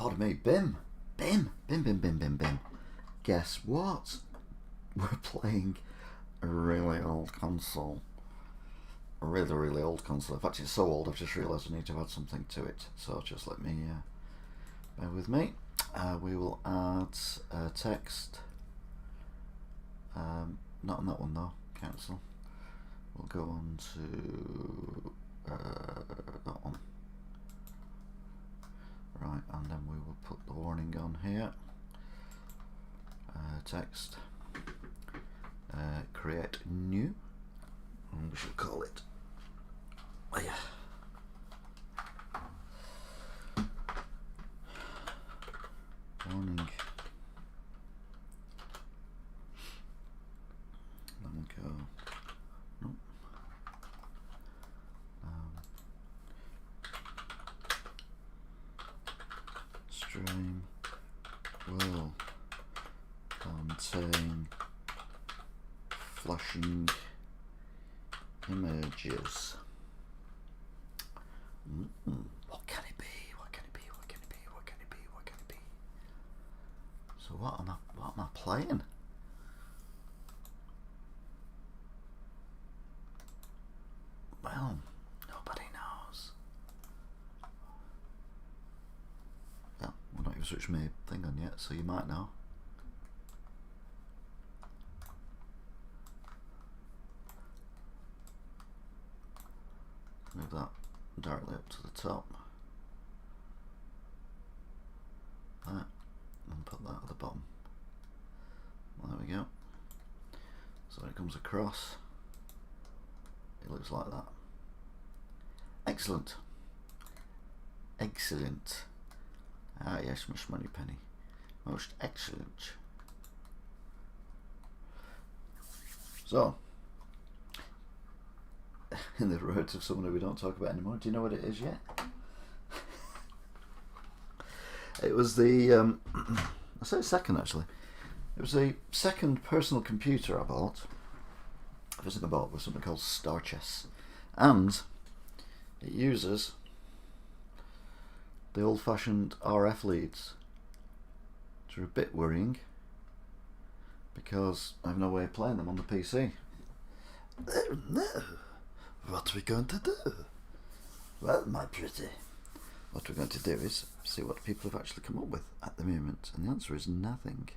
pardon me, bim. Bim. Guess what? We're playing a really old console. A really old console. In fact, it's so old I've just realised I need to add something to it. So just let me bear with me. We will add text. Not on that one though. Cancel. We'll go on to that one. Right, and then we will put the warning on here. Text. Create new. And we should call it. Oh yeah. Warning. Let me go. Nope. Stream will contain flashing images. What can it be? What can it be? What can it be? What can it be? What can it be? So what am I playing? Well, nobody knows. Well, we're not even switched my thing on yet, so you might know. Move that directly up to the top. Right, and put that at the bottom. Well, there we go. So when it comes across, it looks like that. Excellent. Excellent. Ah yes, Miss Moneypenny. Most excellent. So, in the words of someone who we don't talk about anymore, do you know what it is yet? It was the, I say second actually. It was the second personal computer I bought. The first thing I bought was something called Star Chess. And it uses the old-fashioned RF leads, which are a bit worrying because I have no way of playing them on the PC. Oh no! What are we going to do? Well, my pretty, what we're going to do is see what people have actually come up with at the moment, and the answer is nothing.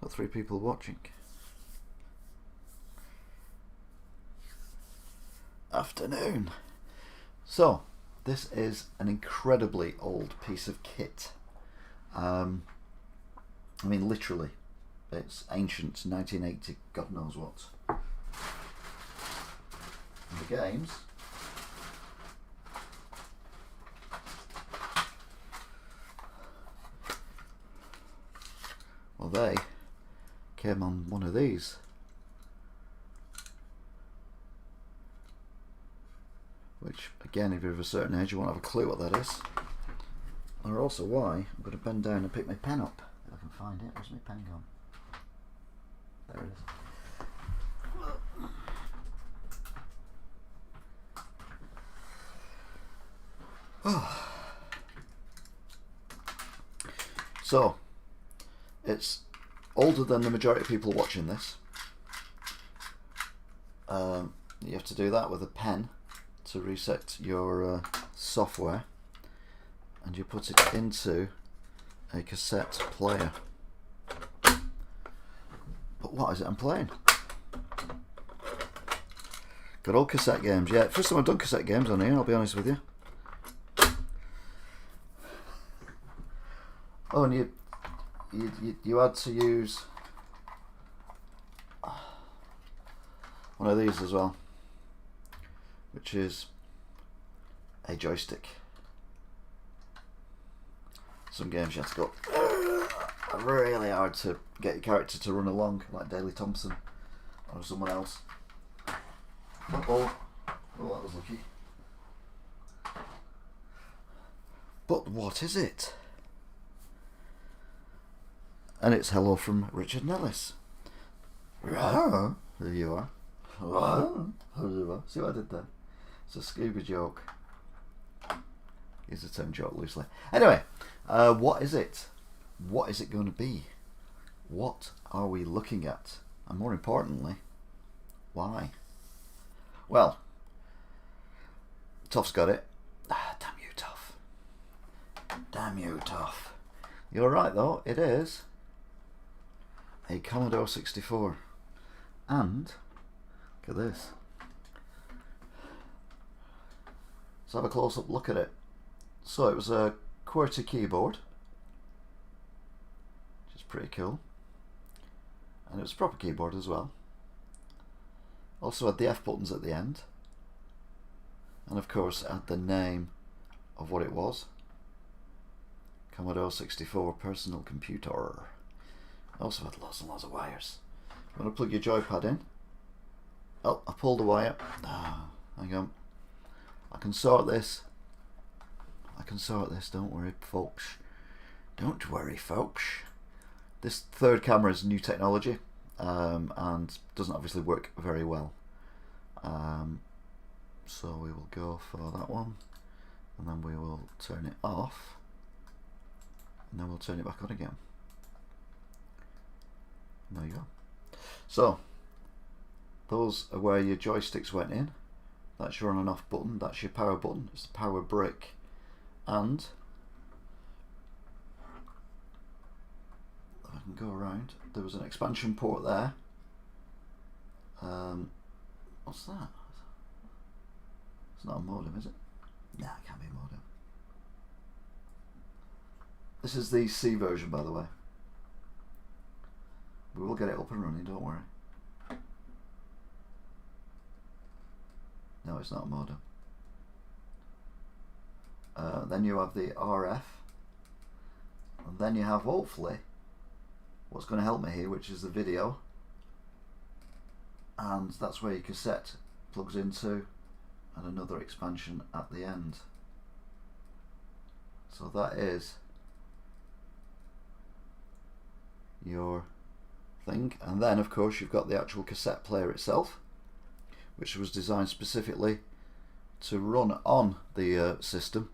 Got 3 people watching. Afternoon. So this is an incredibly old piece of kit. I mean literally, it's ancient, 1980, God knows what. And the games well, they came on one of these. Which, again, if you're of a certain age, you won't have a clue what that is. Or also why I'm going to bend down and pick my pen up. If I can find it. Where's my pen gone? There it is. Oh. So, it's older than the majority of people watching this. You have to do that with a pen to reset your software, and you put it into a cassette player. But what is it I'm playing? Good old cassette games. Yeah, first time I've done cassette games on here, I'll be honest with you. Oh, and you had to use one of these as well, which is a joystick. Some games you have to go really hard to get your character to run along, like Daley Thompson or someone else. Oh, that was lucky. But what is it? And it's hello from Richard Nellis. Here you are. Here you are. See what I did there? It's a scuba joke. Is a term joke loosely. Anyway, what is it? What is it going to be? What are we looking at? And more importantly, why? Well, Toff's got it. Damn you, Toff. Damn you, Toff. You're right though, it is a Commodore 64. And, look at this. Let's have a close-up look at it. So it was a QWERTY keyboard, which is pretty cool. And it was a proper keyboard as well. Also had the F buttons at the end. And of course it had the name of what it was. Commodore 64 personal computer. Also had lots and lots of wires. I'm going to plug your joypad in. Oh, I pulled the wire. Hang on. I can sort this. Don't worry, folks. Don't worry, folks. This third camera is new technology and doesn't obviously work very well. So we will go for that one, and then we will turn it off, and then we'll turn it back on again. There you go. So those are where your joysticks went in. That's your on and off button, that's your power button, it's the power brick, and if I can go around, there was an expansion port there. What's that? It's not a modem, is it? Nah, it can't be a modem. This is the C version, by the way. We will get it up and running, don't worry. No, it's not a modem. Then you have the RF, and then you have, hopefully, what's going to help me here, which is the video, and that's where your cassette plugs into, and another expansion at the end. So that is your thing, and then of course you've got the actual cassette player itself, which was designed specifically to run on the system.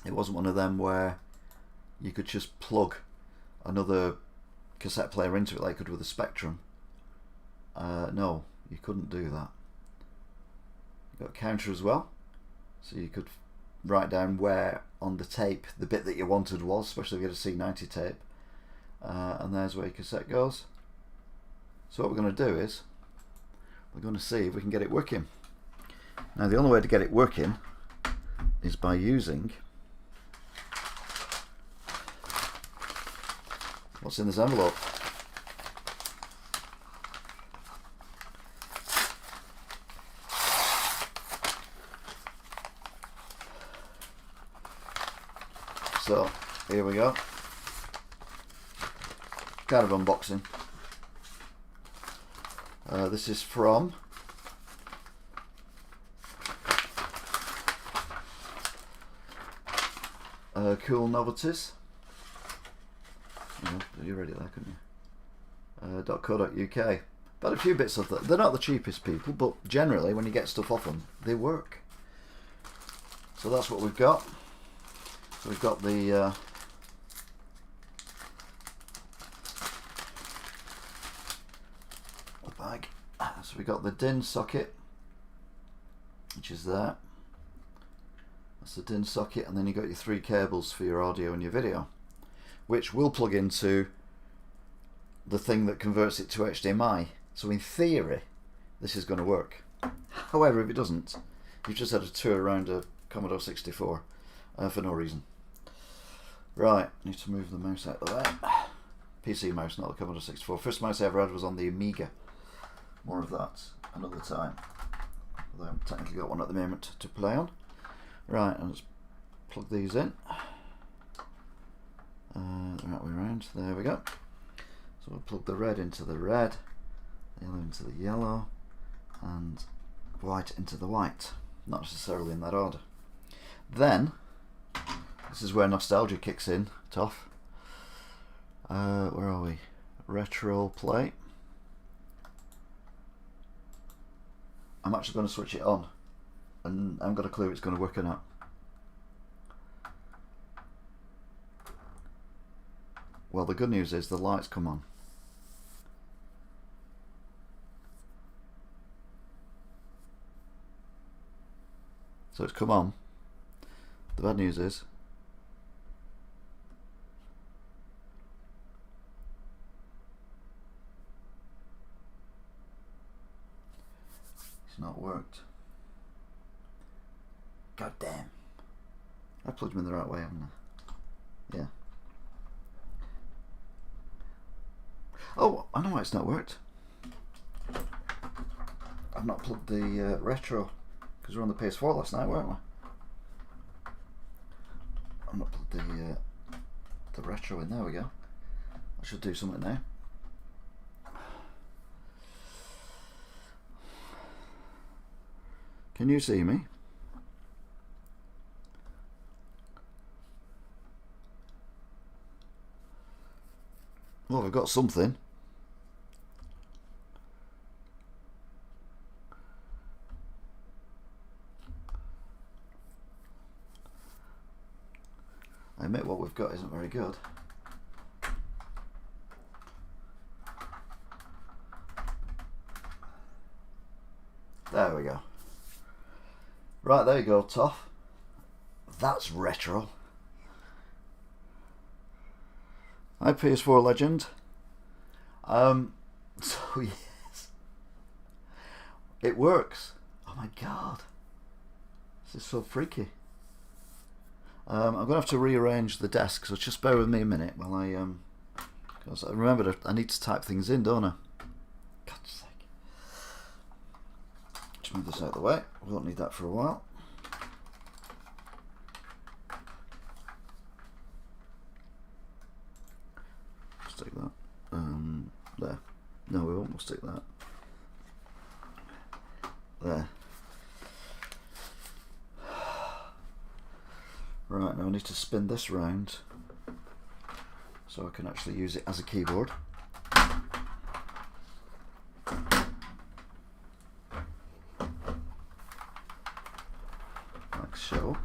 It wasn't one of them where you could just plug another cassette player into it like you could with a Spectrum. No, you couldn't do that. You've got a counter as well, so you could write down where on the tape the bit that you wanted was, especially if you had a C90 tape. And there's where your cassette goes. So what we're going to do is we're going to see if we can get it working. Now the only way to get it working is by using what's in this envelope. So here we go. Kind of unboxing. This is from Cool Novelties. You read it there, couldn't you? .co.uk. But a few bits of that. They're not the cheapest people, but generally when you get stuff off them, they work. So that's what we've got. So we've got the bag. So we got the DIN socket, which is there. That's the DIN socket, and then you got your 3 cables for your audio and your video, which will plug into the thing that converts it to HDMI. So in theory, this is going to work. However, if it doesn't, you've just had a tour around a Commodore 64 for no reason. Right, need to move the mouse out of the way. PC mouse, not the Commodore 64. First mouse I ever had was on the Amiga. More of that another time. Although I haven't technically got one at the moment to play on. Right, and let's plug these in. The right way around. There we go. So we'll plug the red into the red, the yellow into the yellow, and white into the white. Not necessarily in that order. Then, this is where nostalgia kicks in, Toff. Where are we? Retro play. I'm actually going to switch it on, and I haven't got a clue if it's going to work or not. Well, the good news is the lights come on. So it's come on. The bad news is it's not worked. God damn. I plugged them in the right way, haven't I? Yeah. Oh, I know why it's not worked. I've not plugged the retro, because we were on the PS4 last night, weren't we? I've not plugged the retro in. There we go. I should do something now. Can you see me? Well, I've got something. I admit what we've got isn't very good. There we go. Right, there you go, Toff. That's retro. Hi, PS4 legend. So yes, it works. Oh my god, this is so freaky. I'm gonna have to rearrange the desk, so just bear with me a minute while I because I remember I need to type things in, don't I? God's sake. Just move this out of the way. We won't need that for a while. Stick that. There. No, we won't. We'll stick that there. Right, now I need to spin this round so I can actually use it as a keyboard. Like so.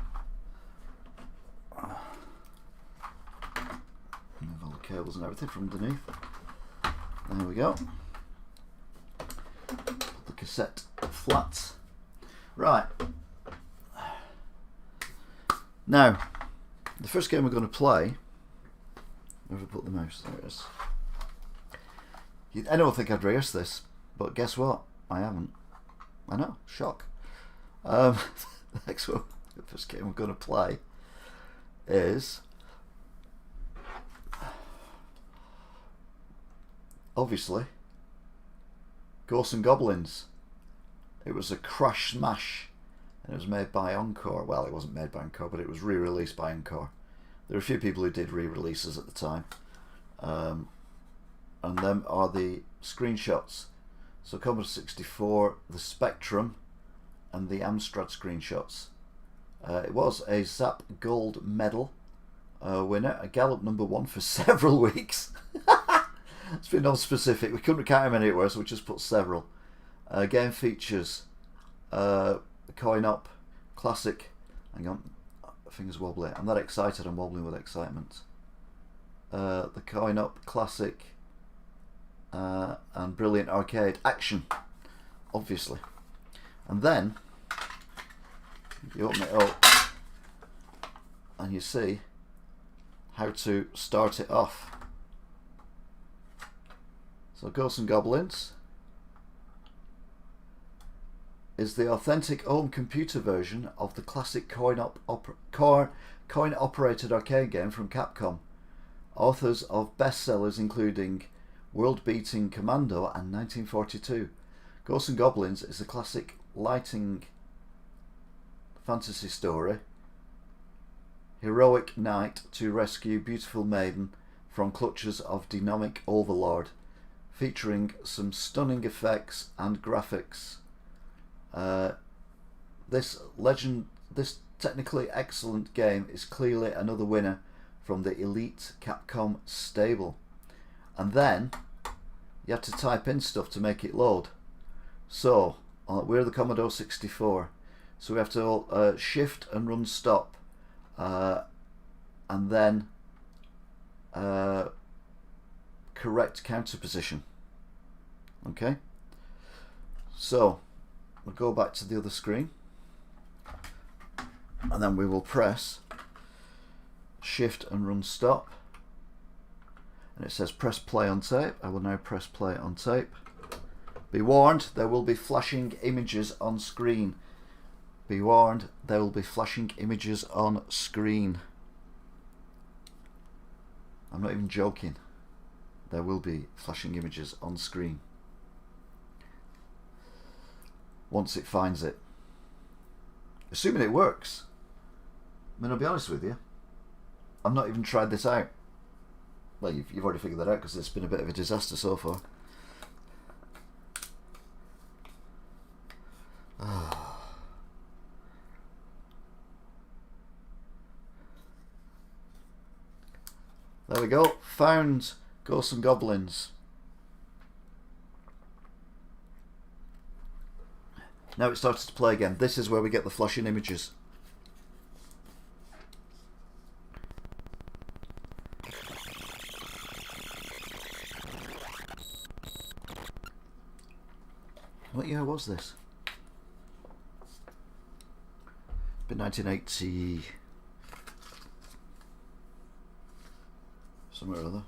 Move all the cables and everything from underneath. There we go. Put the cassette flat. Right. Now, the first game we're going to play. Where have I put the mouse? There it is. I don't think I'd rehearsed this, but guess what? I haven't. I know, shock. The next one, the first game we're going to play is obviously Ghosts and Goblins. It was a crash smash, and it was made by Encore. Well, it wasn't made by Encore, but it was re-released by Encore. There were a few people who did re-releases at the time, and them are the screenshots. So Commodore 64, the Spectrum, and the Amstrad screenshots. It was a ZAP Gold Medal winner, a Gallup #1 for several weeks. It's been non-specific. We couldn't count how many it was, so we just put several. Game features Coin Op, Classic. Hang on, fingers wobbly. I'm that excited, I'm wobbling with excitement. The Coin Op, Classic, and Brilliant Arcade Action, obviously. And then you open it up and you see how to start it off. So Ghosts and Goblins is the authentic home computer version of the classic coin-operated arcade game from Capcom. Authors of bestsellers including world-beating Commodore and 1942. Ghosts and Goblins is a classic lighting fantasy story. Heroic knight to rescue beautiful maiden from clutches of demonic overlord, featuring some stunning effects and graphics. This technically excellent game is clearly another winner from the elite Capcom stable. And then you have to type in stuff to make it load. So we're the Commodore 64, so we have to shift and run stop, and then correct counter position. Okay, so we'll go back to the other screen, and then we will press Shift and run stop, and it says press play on tape. I will now press play on tape. Be warned, there will be flashing images on screen. Be warned, there will be flashing images on screen. I'm not even joking. There will be flashing images on screen once it finds it. Assuming it works. I mean, I'll be honest with you, I've not even tried this out. Well, you've already figured that out because it's been a bit of a disaster so far. There we go. Found Ghosts and Goblins. Now it starts to play again. This is where we get the flashing images. What year was this? Been 1980 somewhere or other.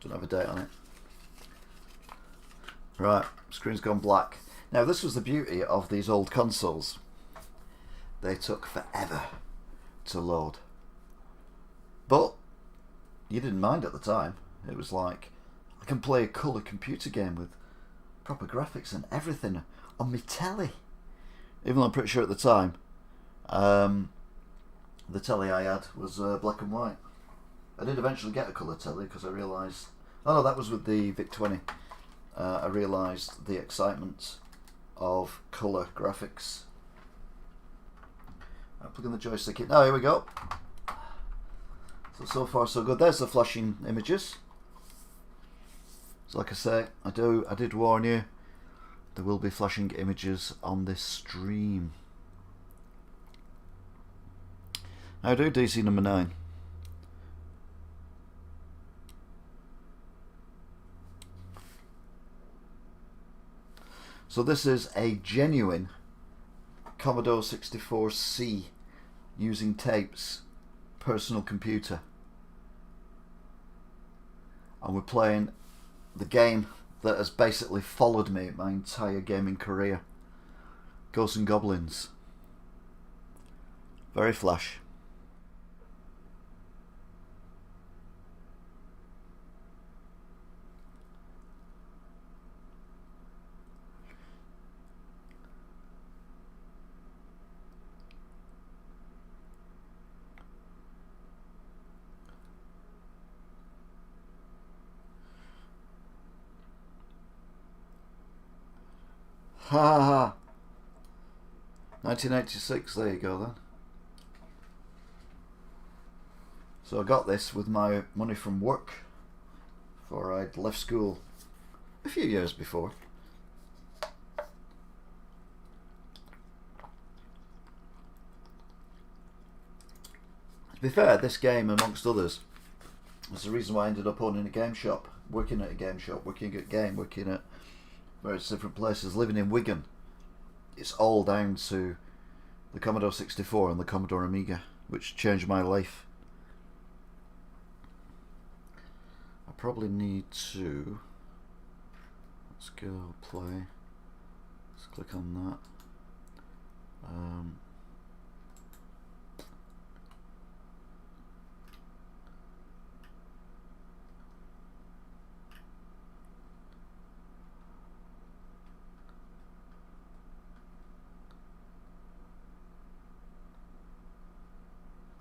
Don't have a date on it. Right, screen's gone black. Now this was the beauty of these old consoles. They took forever to load. But you didn't mind at the time. It was like, I can play a colour computer game with proper graphics and everything on my telly. Even though I'm pretty sure at the time the telly I had was black and white. I did eventually get a colour telly because I realised, oh no, that was with the VIC-20. I realised the excitement of colour graphics. I'll plug in the joystick in. Oh, here we go. So far so good. There's the flashing images. So like I say, I did warn you, there will be flashing images on this stream. How do DC number 9? So this is a genuine Commodore 64C using tapes personal computer, and we're playing the game that has basically followed me my entire gaming career, Ghosts and Goblins. Very flash. Ha ha ha. 1986, there you go then. So I got this with my money from work, before I'd left school a few years before. To be fair, this game, amongst others, was the reason why I ended up owning a game shop, working at a game shop, working at game, working at various different places, living in Wigan. It's all down to the Commodore 64 and the Commodore Amiga, which changed my life. I probably need to, let's go play, let's click on that.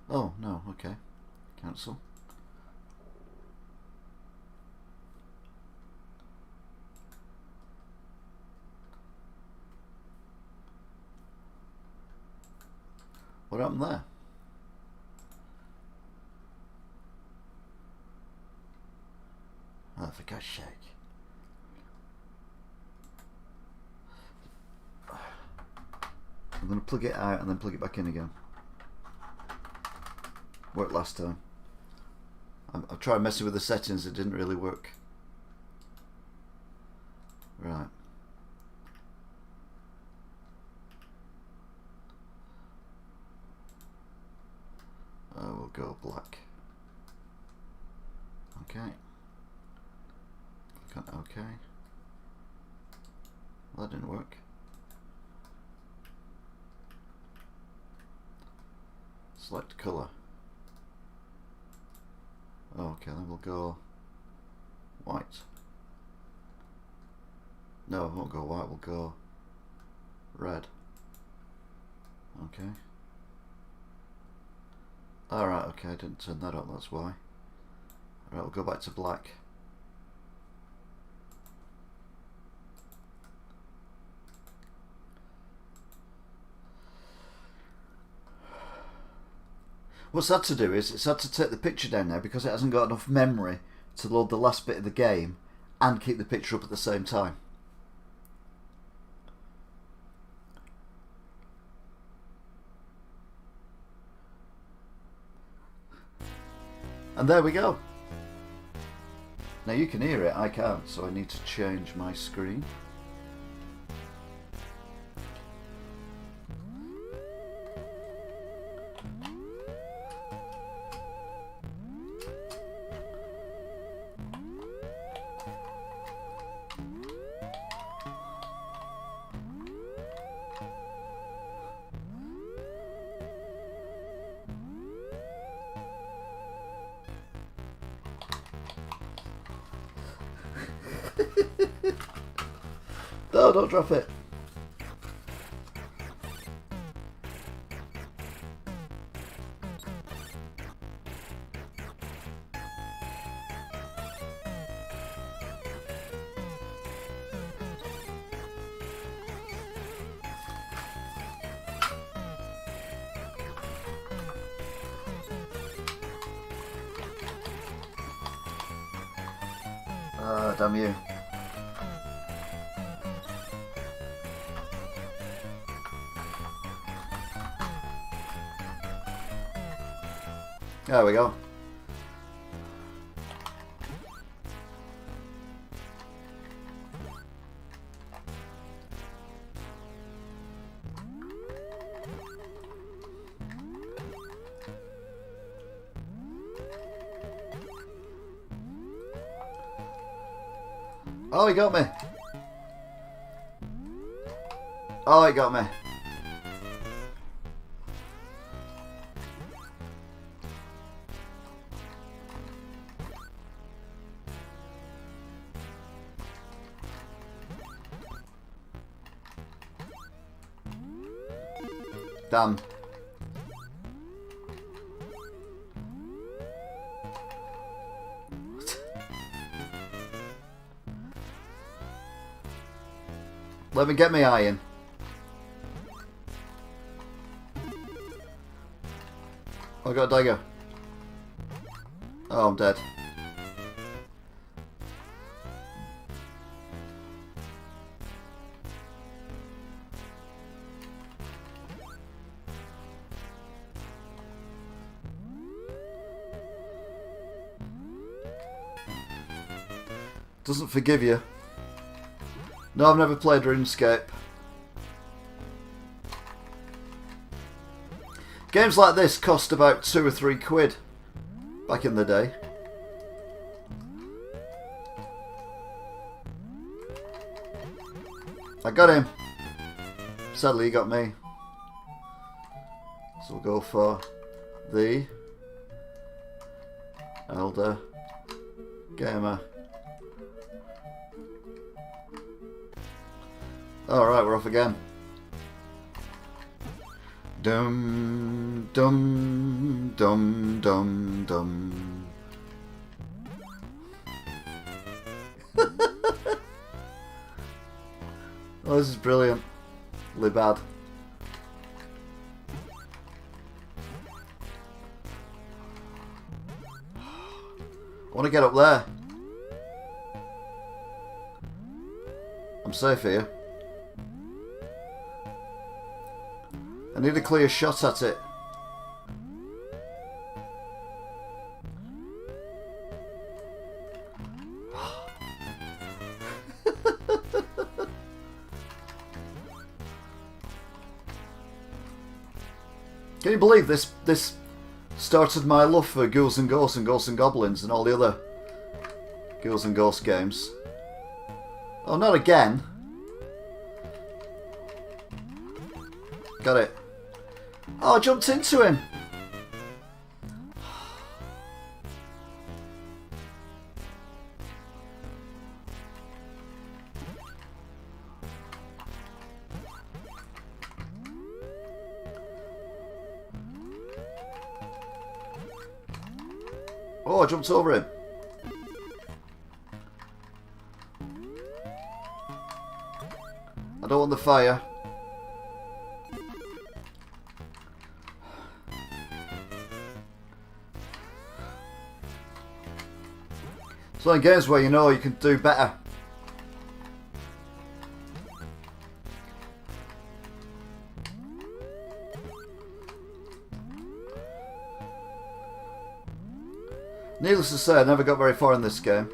Oh, no, okay. Cancel. What happened there? Oh, for God's sake. I'm going to plug it out and then plug it back in again. Worked last time. I tried messing with the settings, it didn't really work. Right. We'll go black. Okay. Click on OK. Well, that didn't work. Select colour. Okay, then we'll go white. No, we won't go white, we'll go red. Okay. Alright, okay, I didn't turn that on, that's why. Alright, we'll go back to black. What's that to do is, it's had to take the picture down now because it hasn't got enough memory to load the last bit of the game and keep the picture up at the same time. And there we go. Now you can hear it, I can't, so I need to change my screen. No, don't drop it. Ah, damn you. There we go. Oh, he got me. Oh, he got me. Damn. Let me get my iron. I got a dagger. Oh, I'm dead. Doesn't forgive you. No, I've never played RuneScape. Games like this cost about £2 or £3 back in the day. I got him. Sadly, he got me. So we'll go for the Elder Gamer. Alright, we're off again. Dum dum dum dum dum. Oh, this is brilliant. Really bad. I want to get up there. I'm safe here. need a clear shot at it. Can you believe this started my love for Ghouls and Ghosts and Ghosts and Goblins and all the other Ghouls and Ghosts games? Oh, not again. Got it. Oh, I jumped into him. Oh, I jumped over him. I don't want the fire. It's one of the games where you know you can do better. Needless to say, I never got very far in this game.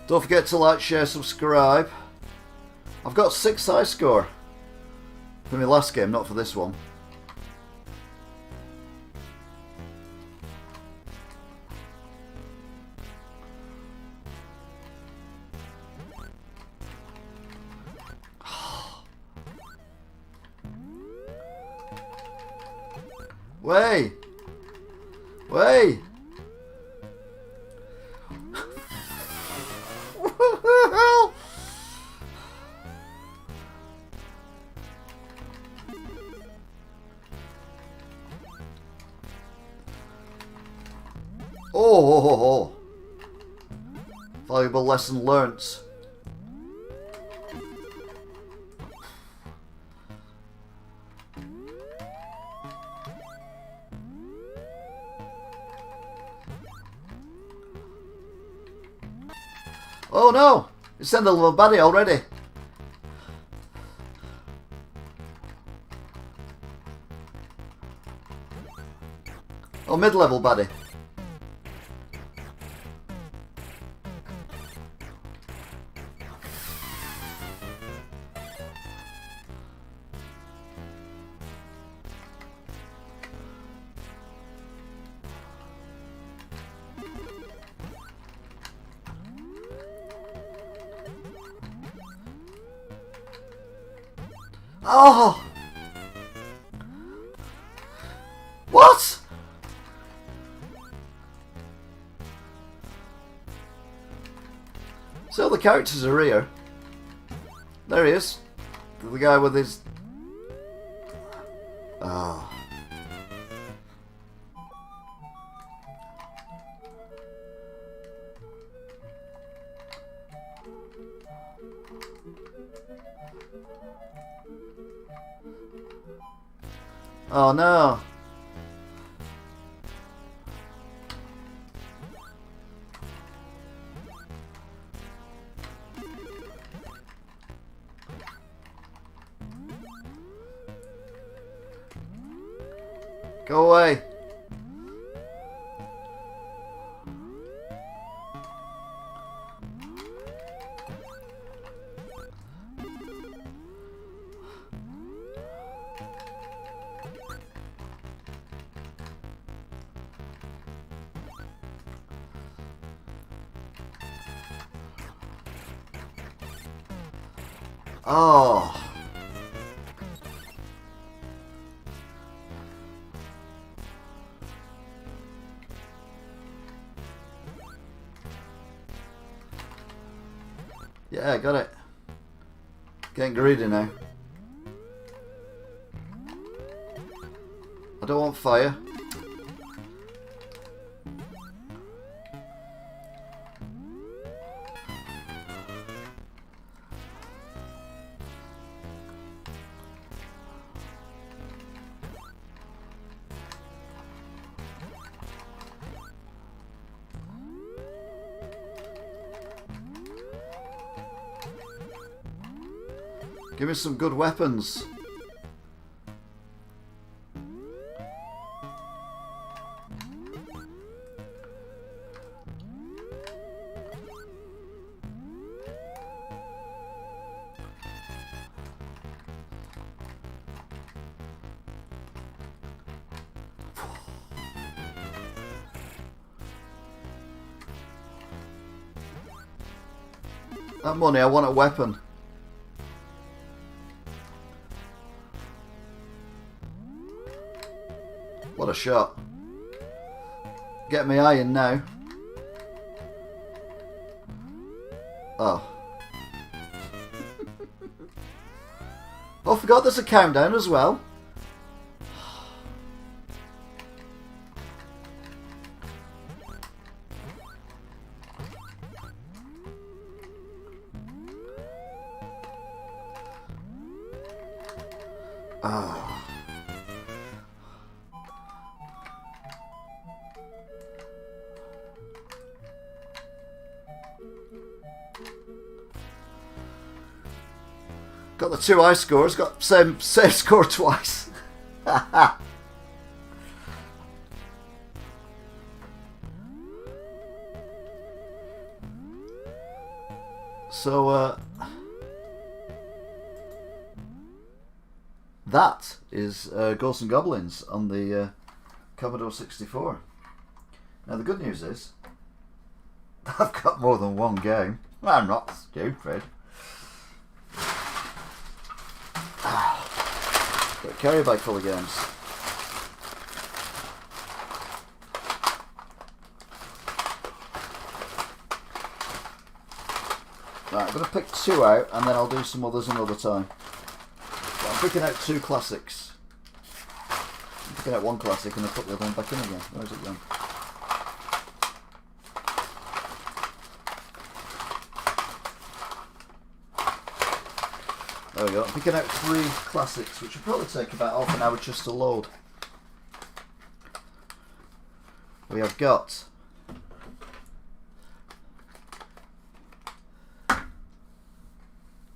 Don't forget to like, share, subscribe. I've got 6 high score for my last game, not for this one. Way! Way! Oh! Valuable lesson learnt. Oh no! It's in the little baddie already. Oh, mid-level baddie. Oh! What? So the characters are here. There he is. The guy with his... Ah. Oh no. Go away. Oh. Yeah, got it. Getting greedy now. I don't want fire. Give me some good weapons. That money, I want a weapon. What a shot. Get me iron now. Oh. Oh, I forgot there's a countdown as well. Ah. Got the 2 high scores, got same score twice. So that is Ghosts and Goblins on the Commodore 64. Now the good news is I've got more than one game. I'm not stupid. Got a carry bag full of games. Right, I'm going to pick 2 out and then I'll do some others another time. I'm picking out 2 classics. I'm picking out 1 classic and I'll put the other one back in again. Where's it gone? There we go. I'm picking out 3 classics, which will probably take about half an hour just to load. We have got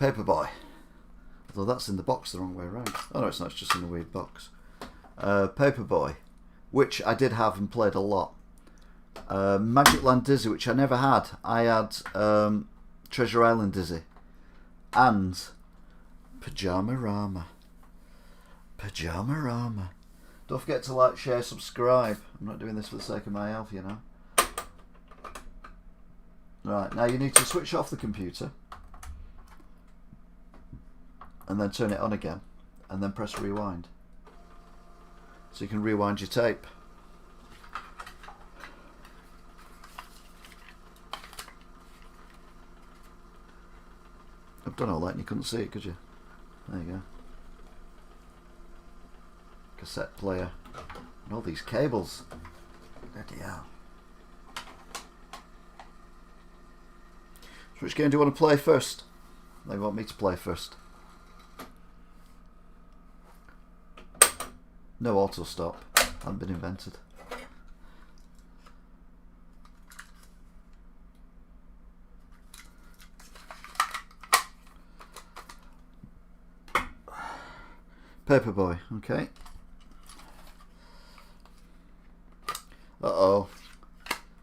Paperboy. Although that's in the box the wrong way around. Oh no, it's not, it's just in a weird box. Paperboy, which I did have and played a lot. Magic Land Dizzy, which I never had. I had Treasure Island Dizzy. And Pyjama-Rama. Pyjama-Rama. Don't forget to like, share, subscribe. I'm not doing this for the sake of my health, you know. Right, now you need to switch off the computer. And then turn it on again. And then press rewind. So you can rewind your tape. I've done all that and you couldn't see it, could you? There you go. Cassette player. And all these cables. Bloody hell. So which game do you want to play first? They want me to play first. No auto stop. Hasn't been invented. Paperboy, okay. Uh-oh.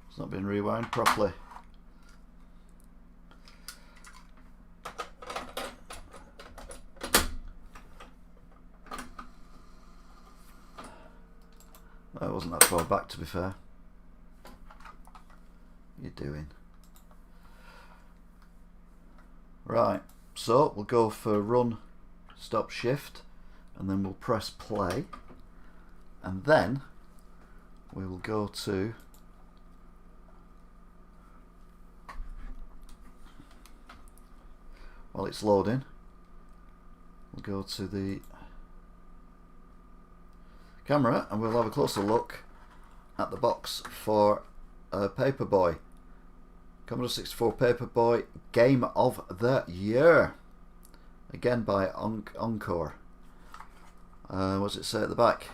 It's not been rewound properly. That wasn't that far back, to be fair. What are you doing? Right, so we'll go for run, stop, shift, and then we'll press play, and then we will go to while it's loading, we'll go to the camera and we'll have a closer look at the box for Paperboy. Commodore 64 Paperboy Game of the Year, again by Encore. What does it say at the back?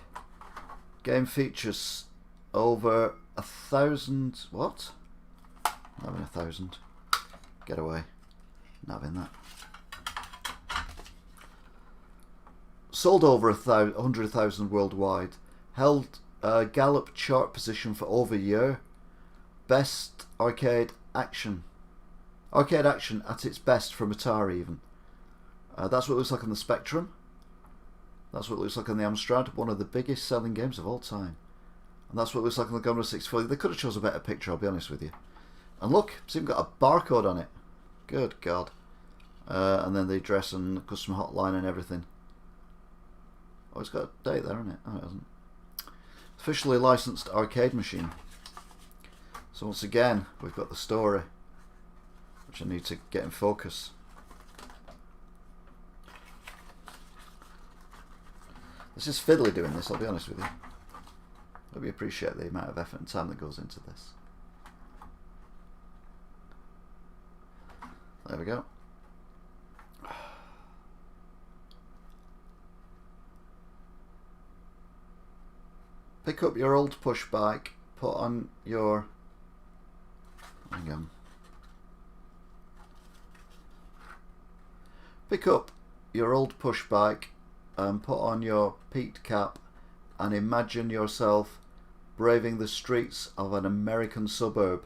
Game features over 1,000. What? Not having 1,000. Get away. Not having that. sold over 100,000 worldwide. Held Gallup chart position for over a year. Best arcade action. Arcade action at its best from Atari even. That's what it looks like on the Spectrum. That's what it looks like on the Amstrad. One of the biggest selling games of all time. And that's what it looks like on the Commodore 64. They could have chosen a better picture, I'll be honest with you. And look, it's even got a barcode on it. Good God. And then the address and customer hotline and everything. Oh, it's got a date there, hasn't it? Oh, it hasn't. Officially licensed arcade machine. So once again, we've got the story, which I need to get in focus. This is fiddly doing this, I'll be honest with you. Hope you appreciate the amount of effort and time that goes into this. There we go. Pick up your old push bike, put on your... Hang on. Pick up your old push bike and put on your peaked cap and imagine yourself braving the streets of an American suburb.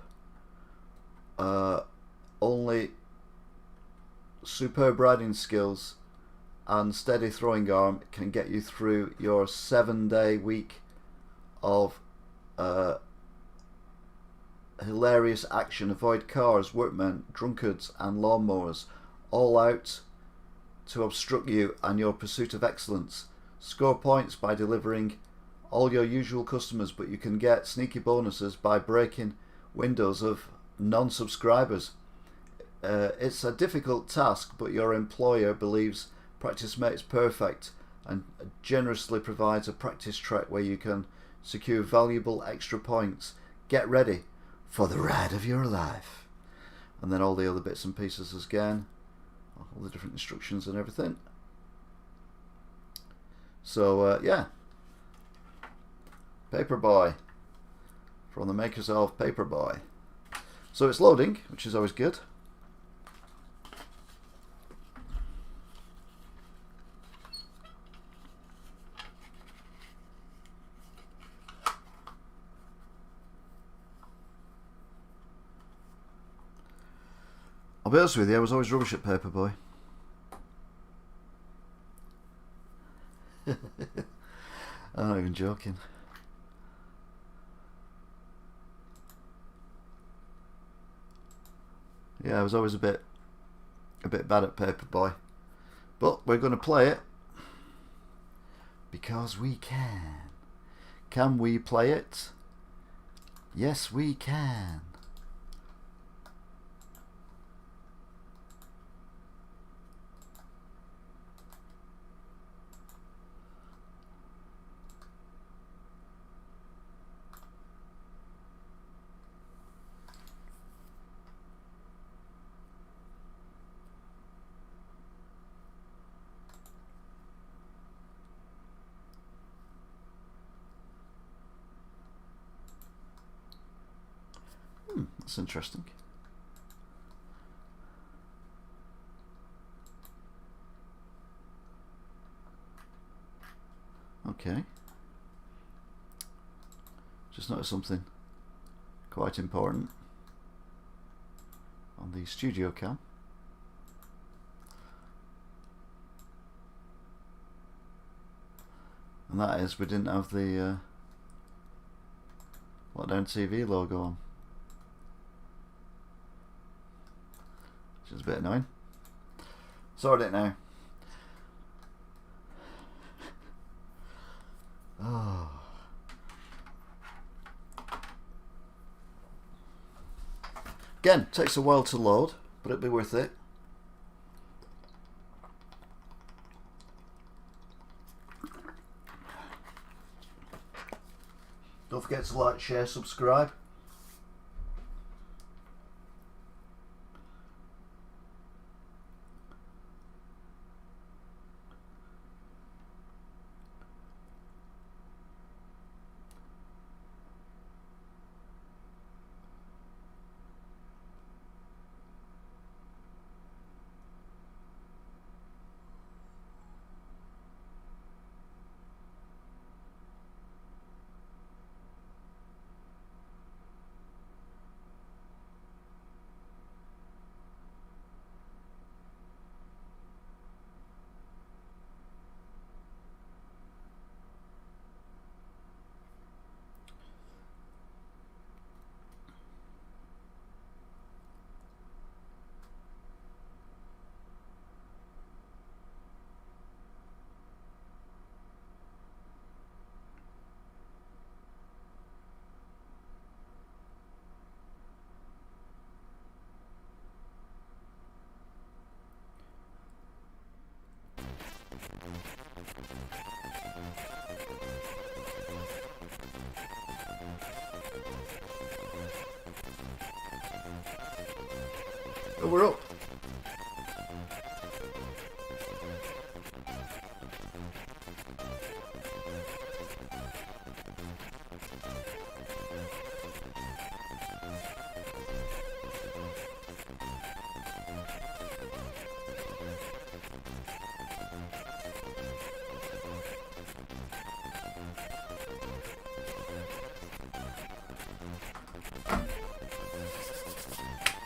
Only superb riding skills and steady throwing arm can get you through your 7-day week of hilarious action. Avoid cars, workmen, drunkards and lawnmowers, all out to obstruct you and your pursuit of excellence. Score points by delivering all your usual customers, but you can get sneaky bonuses by breaking windows of non-subscribers. It's a difficult task, but your employer believes practice makes perfect and generously provides a practice track where you can secure valuable extra points. Get ready for the ride of your life. And then all the other bits and pieces again, all the different instructions and everything. So yeah, Paperboy, from the makers of Paperboy. So it's loading, which is always good. I'll be honest with you, I was always rubbish at Paperboy. I'm not even joking. Yeah, I was always a bit bad at Paperboy. But we're going to play it because we can. Can we play it? Yes, we can. That's interesting. Okay. Just noticed something quite important on the studio cam. And that is we didn't have the Lockdown TV logo on. Which is a bit annoying. Sorted it now. Oh. Again, takes a while to load, but it'll be worth it. Don't forget to like, share, subscribe. Oh, we're up.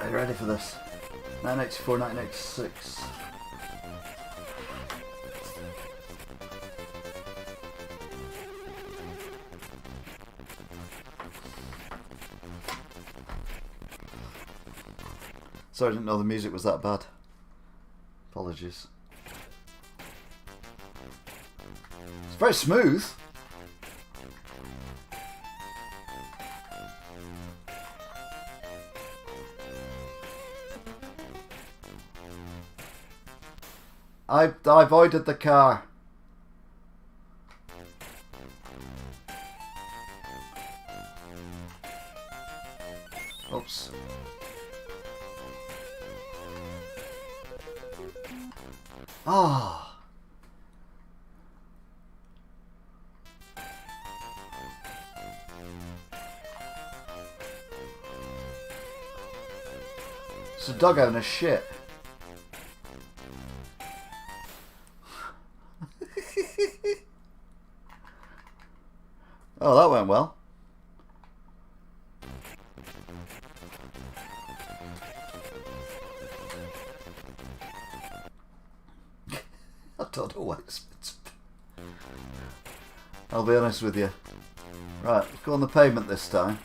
Are you ready for this? 1984, 1986. Sorry, I didn't know the music was that bad. Apologies. It's very smooth. I avoided the car. Oops. Ah. It's a dog having a shit. Oh, that went well. I don't know what it's... I'll be honest with you. Right, let's go on the pavement this time.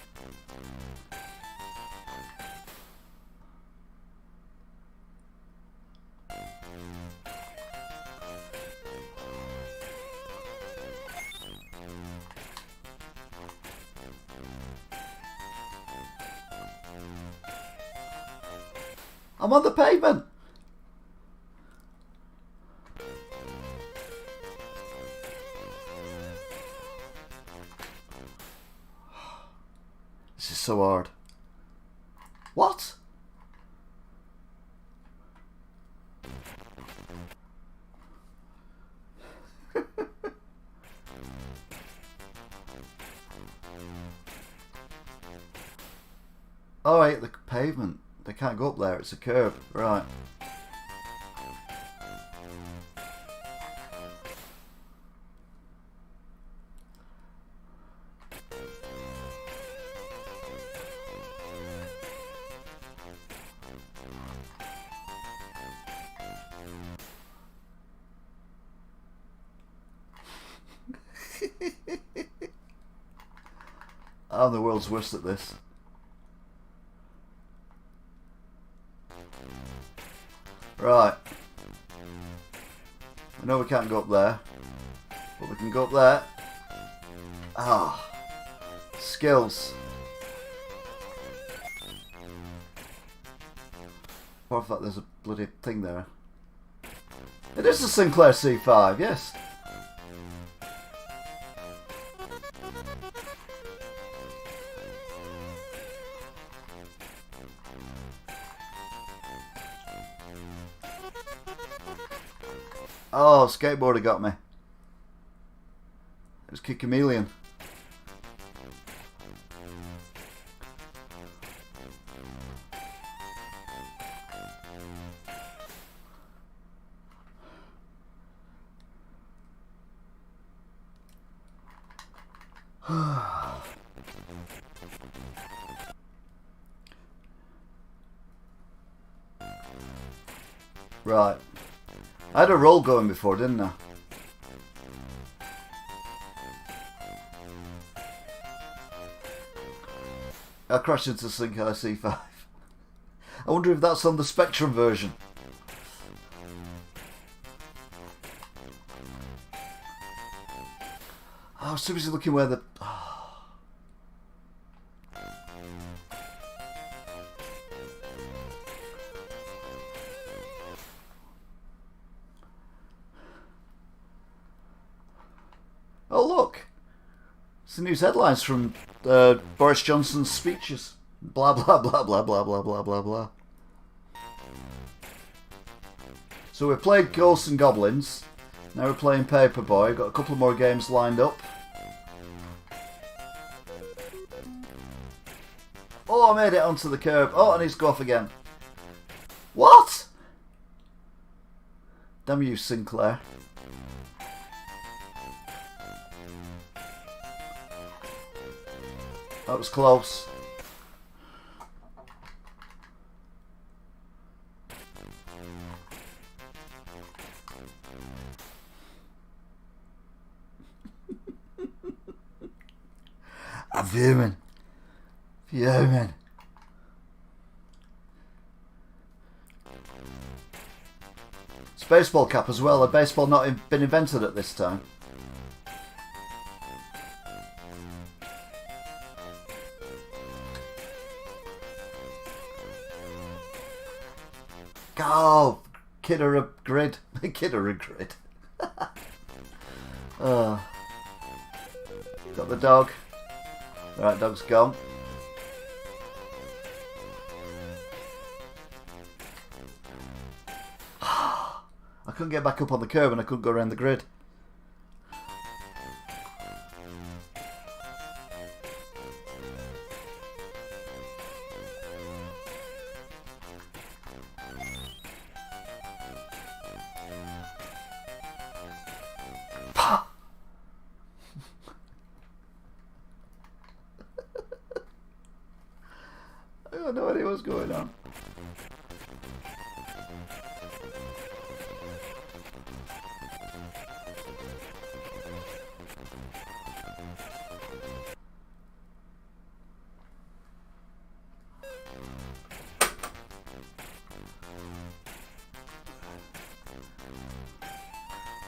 I'm on the pavement! This is so hard. What? Oh wait, the pavement. They can't go up there, it's a curb. Right. I'm the world's worst at this. Right. I know we can't go up there, but we can go up there. Ah. Skills. Apart from that, there's a bloody thing there. It is a Sinclair C5, yes. Oh, skateboarder got me. It was Chameleon. Right. I had a roll going before, didn't I? I crashed into Sinclair C5. I wonder if that's on the Spectrum version. I was too busy looking where the... It's the news headlines from Boris Johnson's speeches. Blah, blah, blah, blah, blah, blah, blah, blah, blah. So we played Ghosts and Goblins. Now we're playing Paperboy. Got a couple more games lined up. Oh, I made it onto the curb. Oh, I need to go off again. What? Damn you, Sinclair. That was close. I'm fuming. Fuming. It's baseball cap as well. A baseball not been invented at this time. Oh, kid or a grid. Kid or a grid. Oh. Got the dog. Alright, dog's gone. I couldn't get back up on the curb and I couldn't go around the grid. I had no idea what was going on.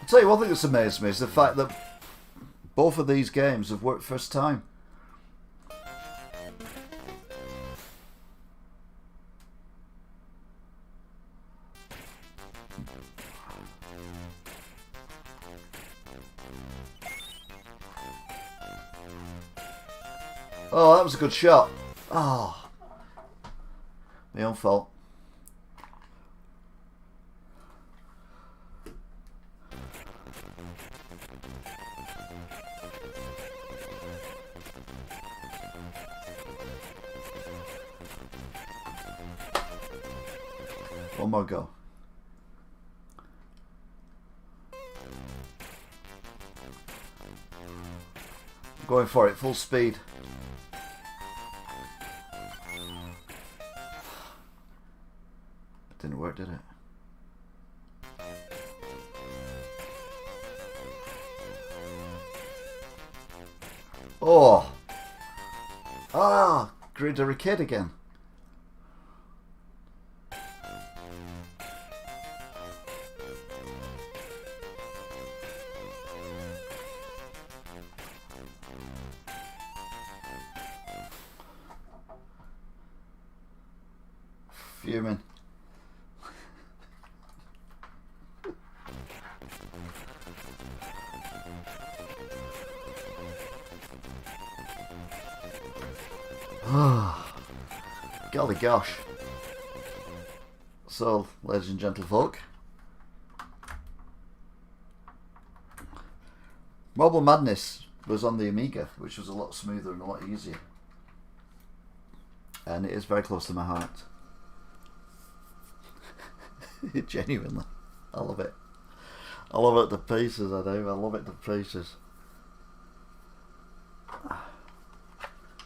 I'll tell you one thing that's amazed me is the fact that both of these games have worked first time. Oh, that was a good shot. Oh, my own fault. One more go. I'm going for it, full speed. Didn't work, did it? Oh! Ah! Grid or a kid again. Fuming. Golly gosh. So, ladies and gentlefolk, Mobile Madness was on the Amiga, which was a lot smoother and a lot easier. And it is very close to my heart. Genuinely. I love it. I love it to pieces, I do. I love it to pieces.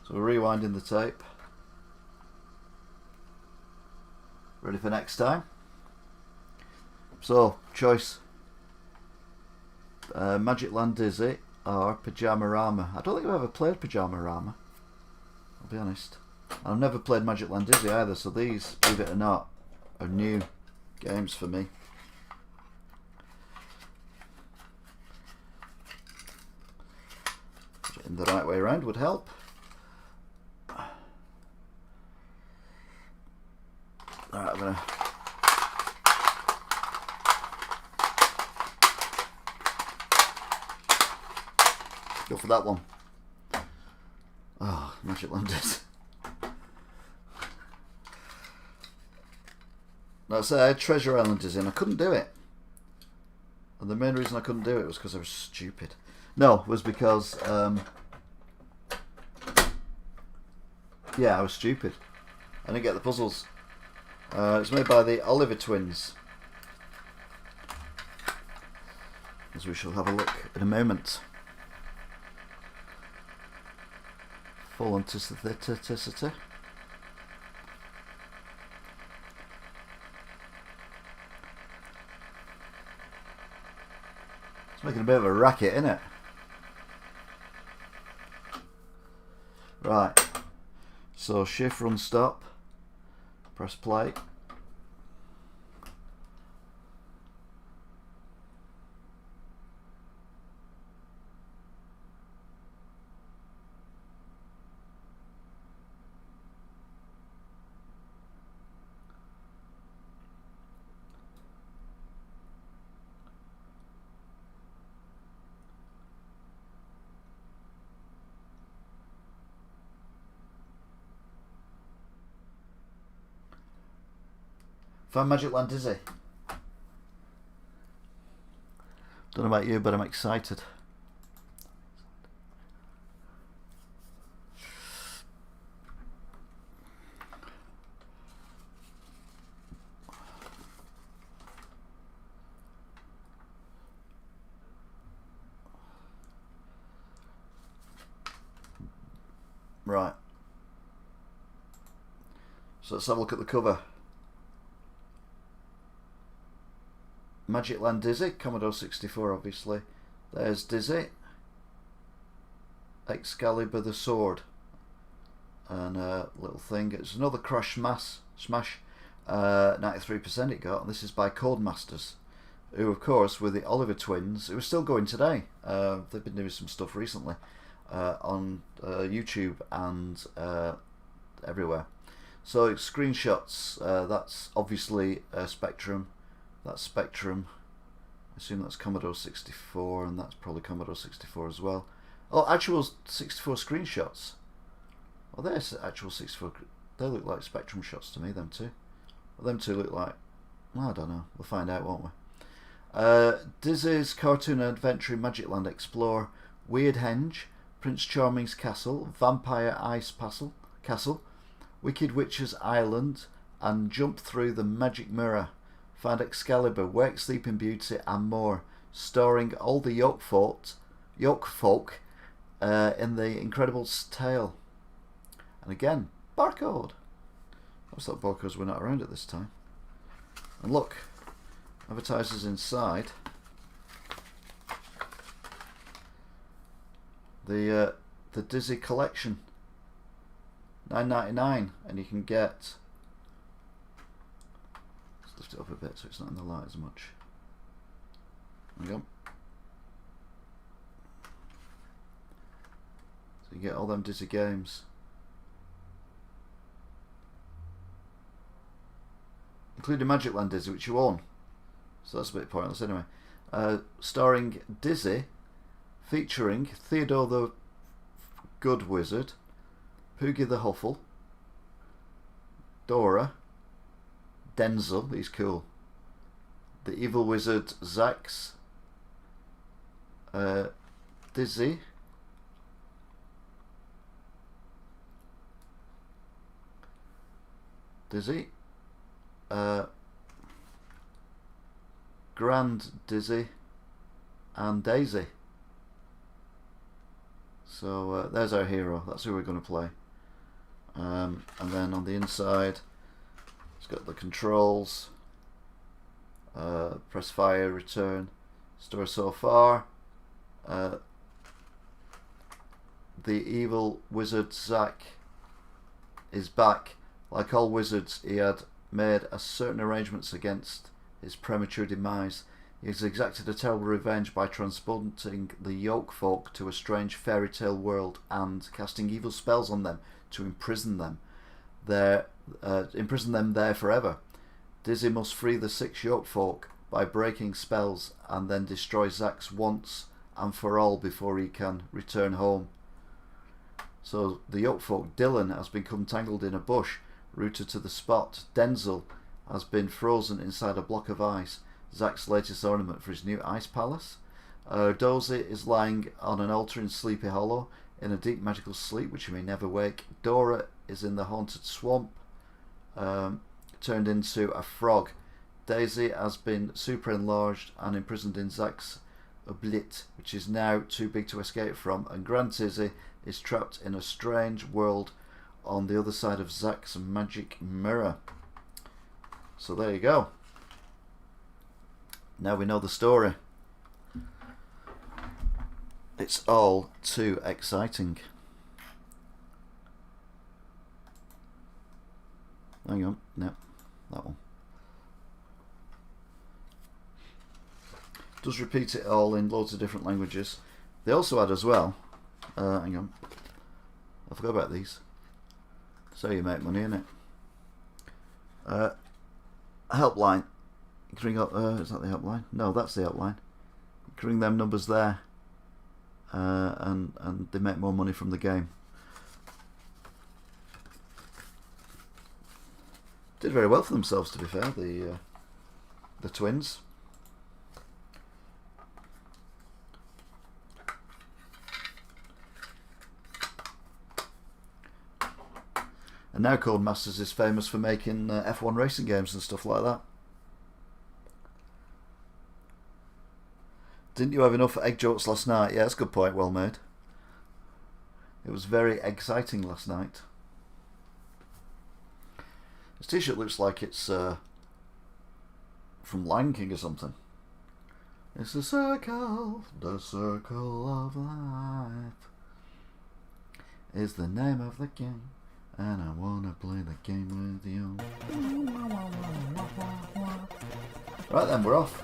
So we're rewinding the tape. Ready for next time. So, choice. Magic Land is it, or Pyjamarama. I don't think I've ever played Pyjamarama. I'll be honest. I've never played Magic Land Dizzy either, so these, believe it or not, are new games for me. Put it in the right way around would help. Alright, I'm gonna go for that one. Oh, Magic Land Dizzy. That's I had Treasure Island Dizzy and I couldn't do it. And the main reason I couldn't do it was because I was stupid. No, it was because yeah, I was stupid. I didn't get the puzzles. It's made by the Oliver twins, as we shall have a look in a moment. Full authenticity. It's making a bit of a racket, isn't it? Right. So shift, run, stop. Press play. Found Magic Land Dizzy. Don't know about you, but I'm excited. Right. So let's have a look at the cover. Magic Land Dizzy, Commodore 64 obviously. There's Dizzy. Excalibur the Sword. And a little thing. It's another Crash Smash. 93% it got. And this is by Codemasters, who of course were the Oliver twins, who are still going today. They've been doing some stuff recently on YouTube and everywhere. So screenshots, that's obviously Spectrum. That's Spectrum. I assume that's Commodore 64, and that's probably Commodore 64 as well. Oh, actual 64 screenshots. Oh, there's actual 64. They look like Spectrum shots to me, them two. Well, them two look like... well, I don't know. We'll find out, won't we? Dizzy's Cartoon Adventure Magic Land Explorer, Weird Henge, Prince Charming's Castle, Vampire Ice Castle, Wicked Witch's Island, and Jump Through the Magic Mirror. Find Excalibur, Wake Sleeping Beauty, and more, starring all the Yoke folk in the Incredible Tale. And again, barcode. I thought barcodes were not around at this time. And look, advertisers inside. The Dizzy collection, $9.99, and you can get. Lift it up a bit so it's not in the light as much. There we go. So you get all them Dizzy games, including Magic Land Dizzy, which you own. So that's a bit pointless anyway. Starring Dizzy, featuring Theodore the Good Wizard, Poogie the Huffle, Dora, Denzel, he's cool, the Evil Wizard Zax, Dizzy, Grand Dizzy, and Daisy. So there's our hero. That's who we're going to play. And then on the inside, it's got the controls. Press fire, return, store so far. The evil wizard Zack is back. Like all wizards, he had made a certain arrangements against his premature demise. He has exacted a terrible revenge by transporting the Yoke folk to a strange fairy tale world and casting evil spells on them to imprison them there forever. Dizzy must free the 6 Yoke folk by breaking spells and then destroy Zax once and for all before he can return home. So the yoke folk Dylan has become tangled in a bush, rooted to the spot. Denzel has been frozen inside a block of ice, Zack's latest ornament for his new ice palace. Dozy is lying on an altar in Sleepy Hollow, in a deep magical sleep which he may never wake. Dora is in the haunted swamp, turned into a frog. Daisy has been super-enlarged and imprisoned in Zack's oblit, which is now too big to escape from. And Grantizzy is trapped in a strange world on the other side of Zack's magic mirror. So there you go. Now we know the story. It's all too exciting. Hang on, no, that one. Does repeat it all in loads of different languages. They also had as well, hang on, I forgot about these. So you make money, innit? Helpline. You can ring up, is that the helpline? No, that's the helpline. You can ring them numbers there, and they make more money from the game. Did very well for themselves, to be fair, the twins. And now Codemasters is famous for making F1 racing games and stuff like that. Didn't you have enough egg jokes last night? Yeah, that's a good point, well made. It was very exciting last night. This t-shirt looks like it's from Lion King or something. It's the circle of life is the name of the game, and I wanna play the game with you. Right then, we're off.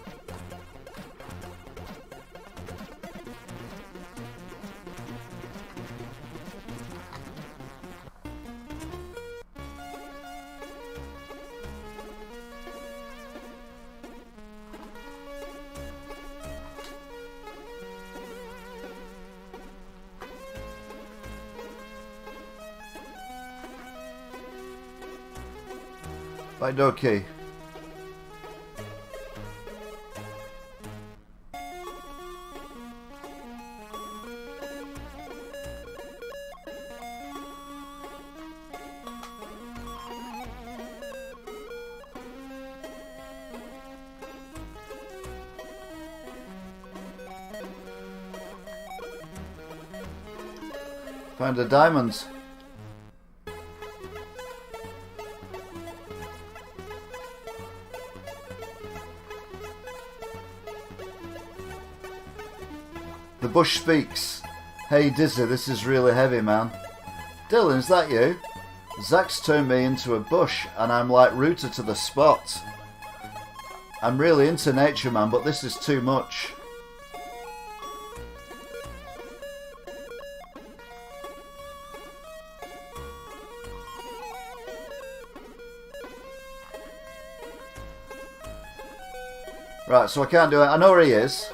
Right, okay. Found the diamonds. The bush speaks. Hey Dizzy, this is really heavy, man. Dylan, is that you? Zack's turned me into a bush and I'm like rooted to the spot. I'm really into nature, man, but this is too much. Right, so I can't do it. I know where he is.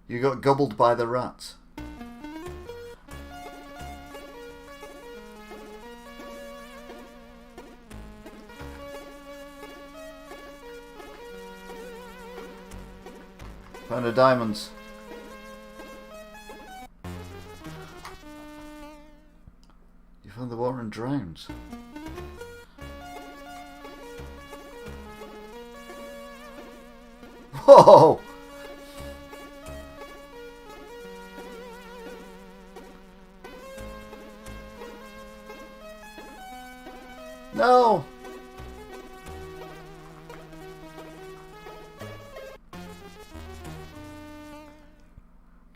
You got gobbled by the rat. Found the diamonds. You found the water and drowned. Whoa! No!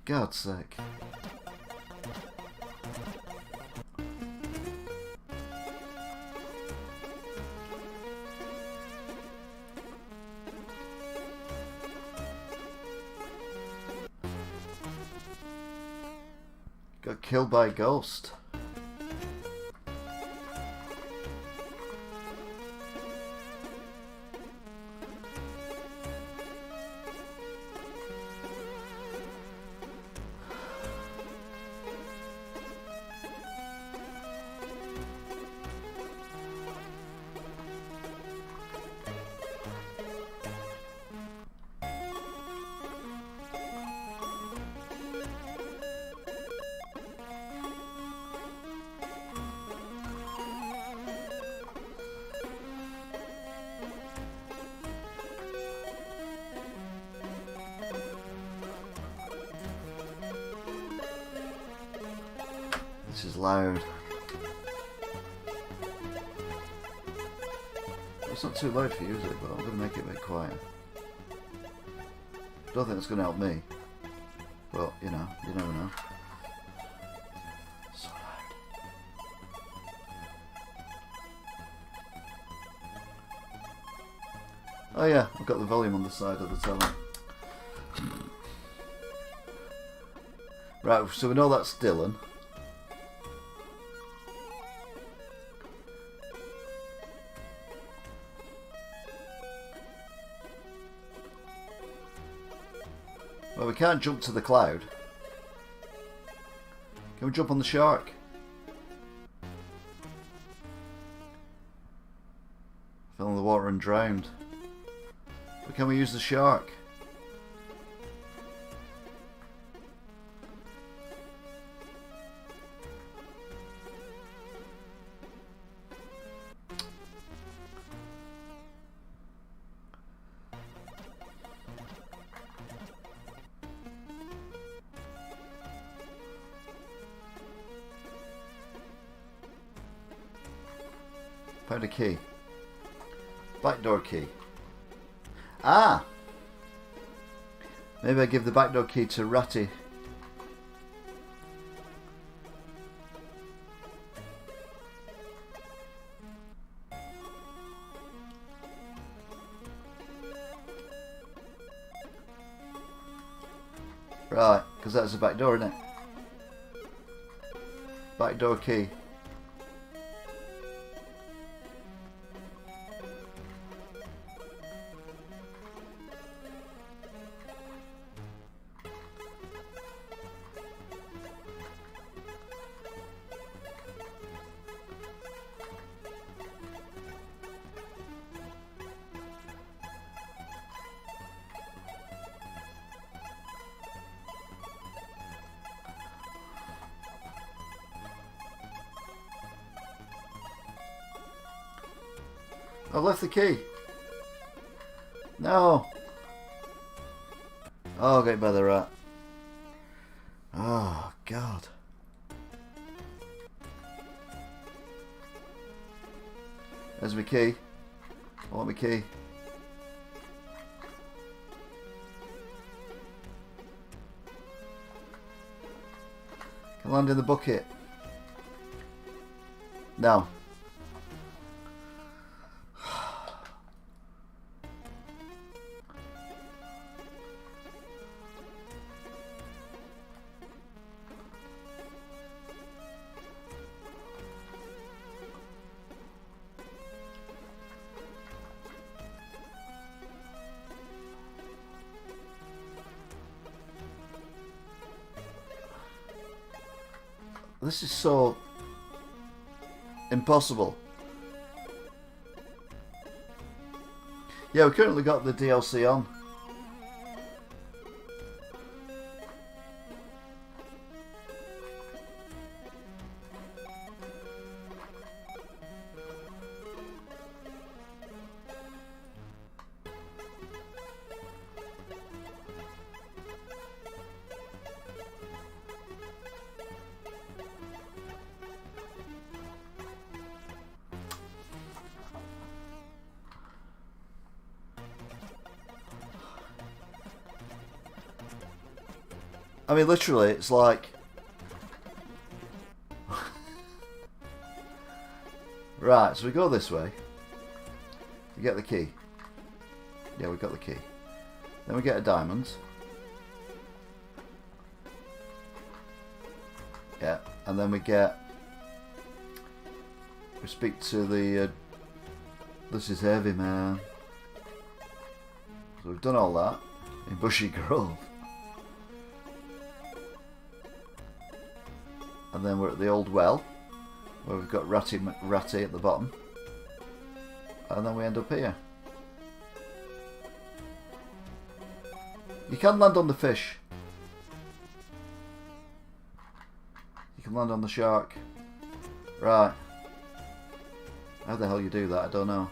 God's sake. Got killed by a ghost. This is loud. It's not too loud for you, is it? But I'm going to make it a bit quieter. Don't think it's going to help me. But, you know, you never know. So loud. Oh yeah, I've got the volume on the side of the telly. Right, so we know that's Dylan. Well, we can't jump to the cloud. Can we jump on the shark? Fell in the water and drowned. But can we use the shark? Found a key. Backdoor key. Ah! Maybe I give the backdoor key to Ratty. Right, because that's a backdoor, isn't it? Backdoor key. I left the key. No. Oh, get by the rat. Oh, God. There's my key. I want my key. Can I land in the bucket? No. This is so impossible. Yeah, we currently got the DLC on. I mean, literally, it's like... Right, so we go this way. We get the key. Yeah, we got the key. Then we get a diamond. Yeah, and then we speak to the this is heavy, man. So we've done all that in Bushy Grove. And then we're at the old well, where we've got Ratty McRatty at the bottom. And then we end up here. You can land on the fish. You can land on the shark. Right. How the hell you do that, I don't know.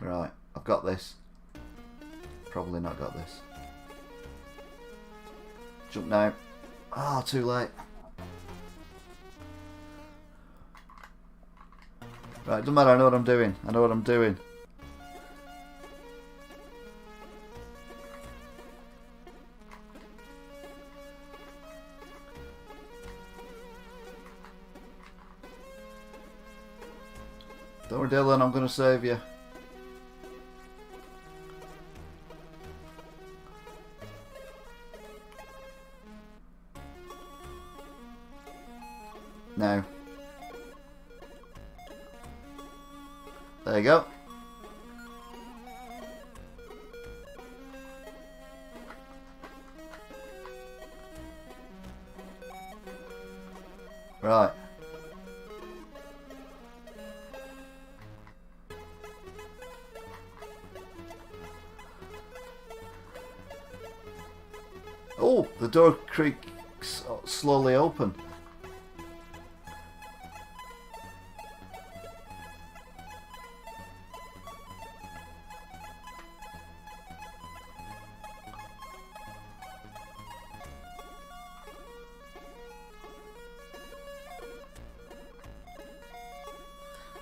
Right, I've got this. Probably not got this. Jump now. Ah, too late. Right, doesn't matter, I know what I'm doing. I know what I'm doing. Don't worry, Dylan, I'm going to save you. Now. There you go. Right. Oh, the door creaks slowly open.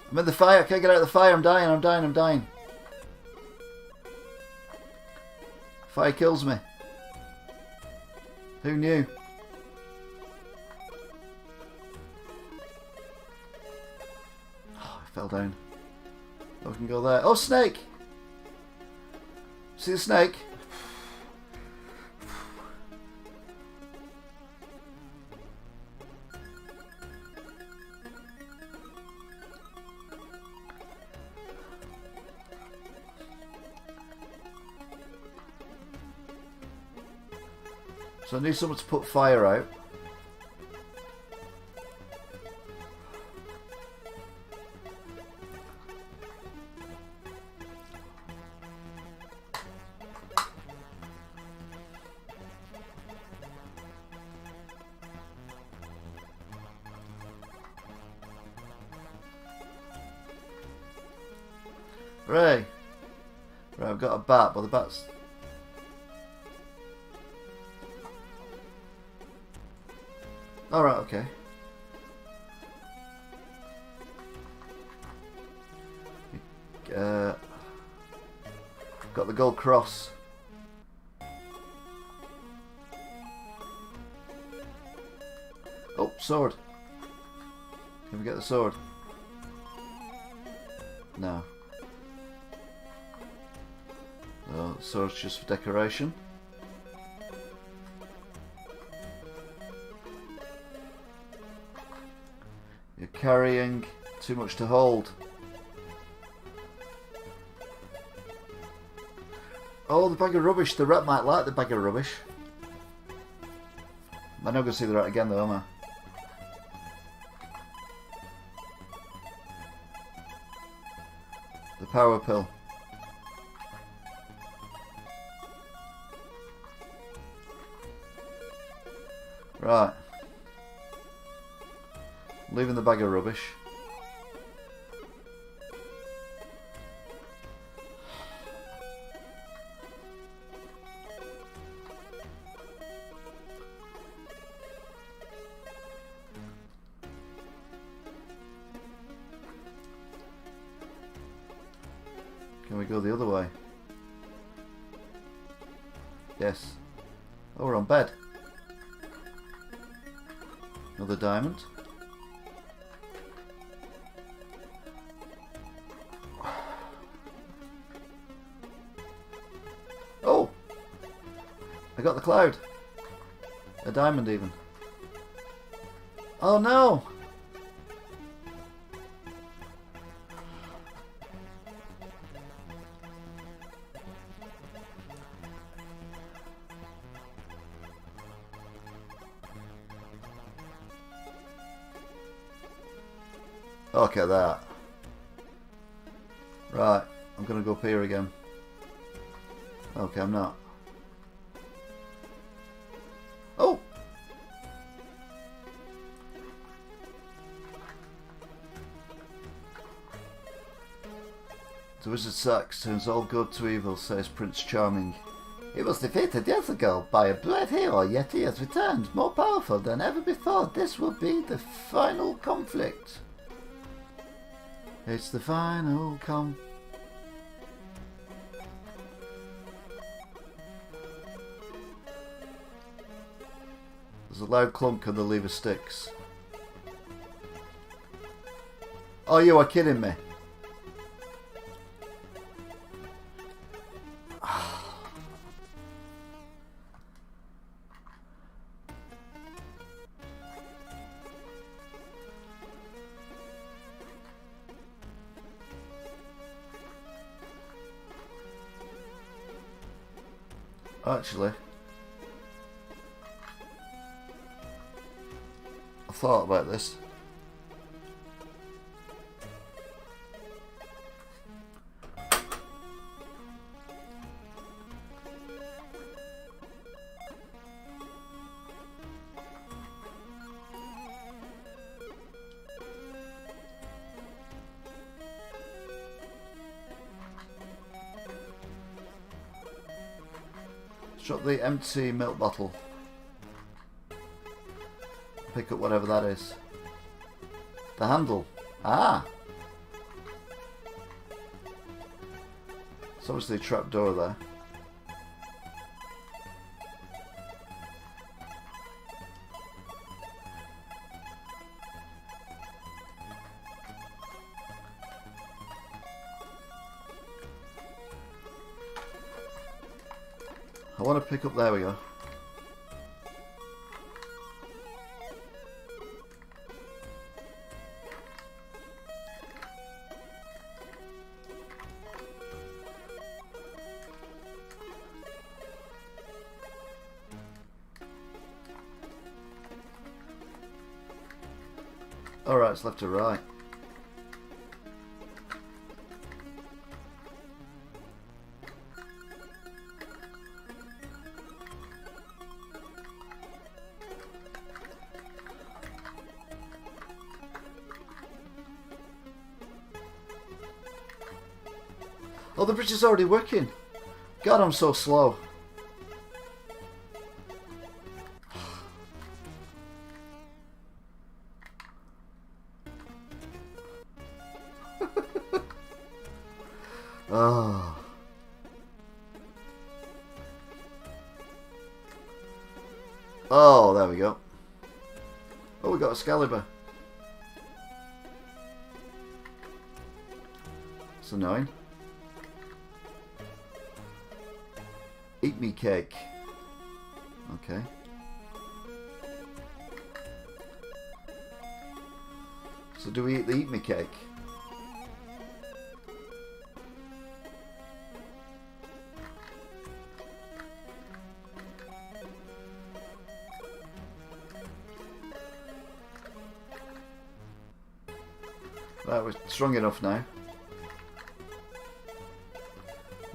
I'm in the fire, I can't get out of the fire, I'm dying, I'm dying, I'm dying. Fire kills me. Who knew? Oh, I fell down. Oh, I can go there. Oh, snake! See the snake? So I need someone to put fire out. Right. Right, I've got a bat, but the bat's... Alright, okay. Got the gold cross. Oh, sword. Can we get the sword? No. No, the sword's just for decoration. You're carrying too much to hold. Oh, the bag of rubbish. The rat might like the bag of rubbish. I'm not going to see the rat again though, am I? The power pill. Right. Leaving the bag of rubbish. Can we go the other way? Yes. Oh, we're on bed. Another diamond. Oh! I got the cloud. A diamond even. Oh no! Look at that. Right, I'm gonna go up here again. Okay, I'm not. Oh! The wizard Sax turns all good to evil, says Prince Charming. He was defeated years ago by a blade hero, yet he has returned, more powerful than ever before. This will be the final conflict. It's the final There's a loud clunk and the lever sticks. Oh, you are kidding me. Actually, I thought about this. Drop the empty milk bottle. Pick up whatever that is. The handle. Ah! It's obviously a trap door there. I want to pick up, there we go. Alright, it's left to right. Oh, the bridge is already working. God, I'm so slow. Oh. Oh, there we go. Oh, we got Excalibur. It's annoying. Eat me cake. Okay. So do we eat the eat me cake? Right, we're strong enough now.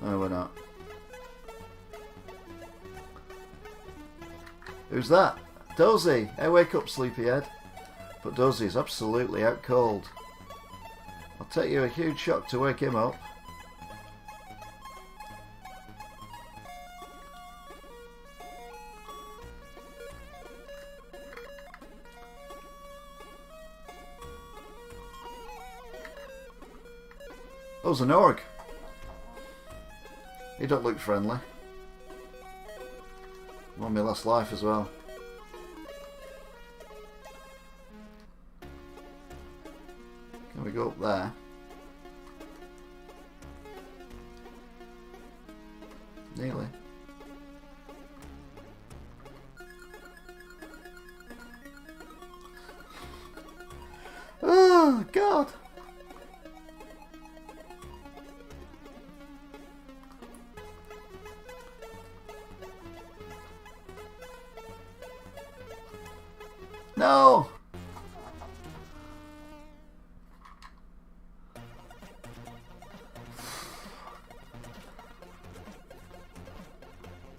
No, we're not. Who's that? Dozy! Hey, wake up, sleepyhead. But Dozy is absolutely out cold. I'll take you a huge shock to wake him up. Oh, there's an orc. He don't look friendly. I'm on my last life as well. Can we go up there? Nearly. Oh, God. No!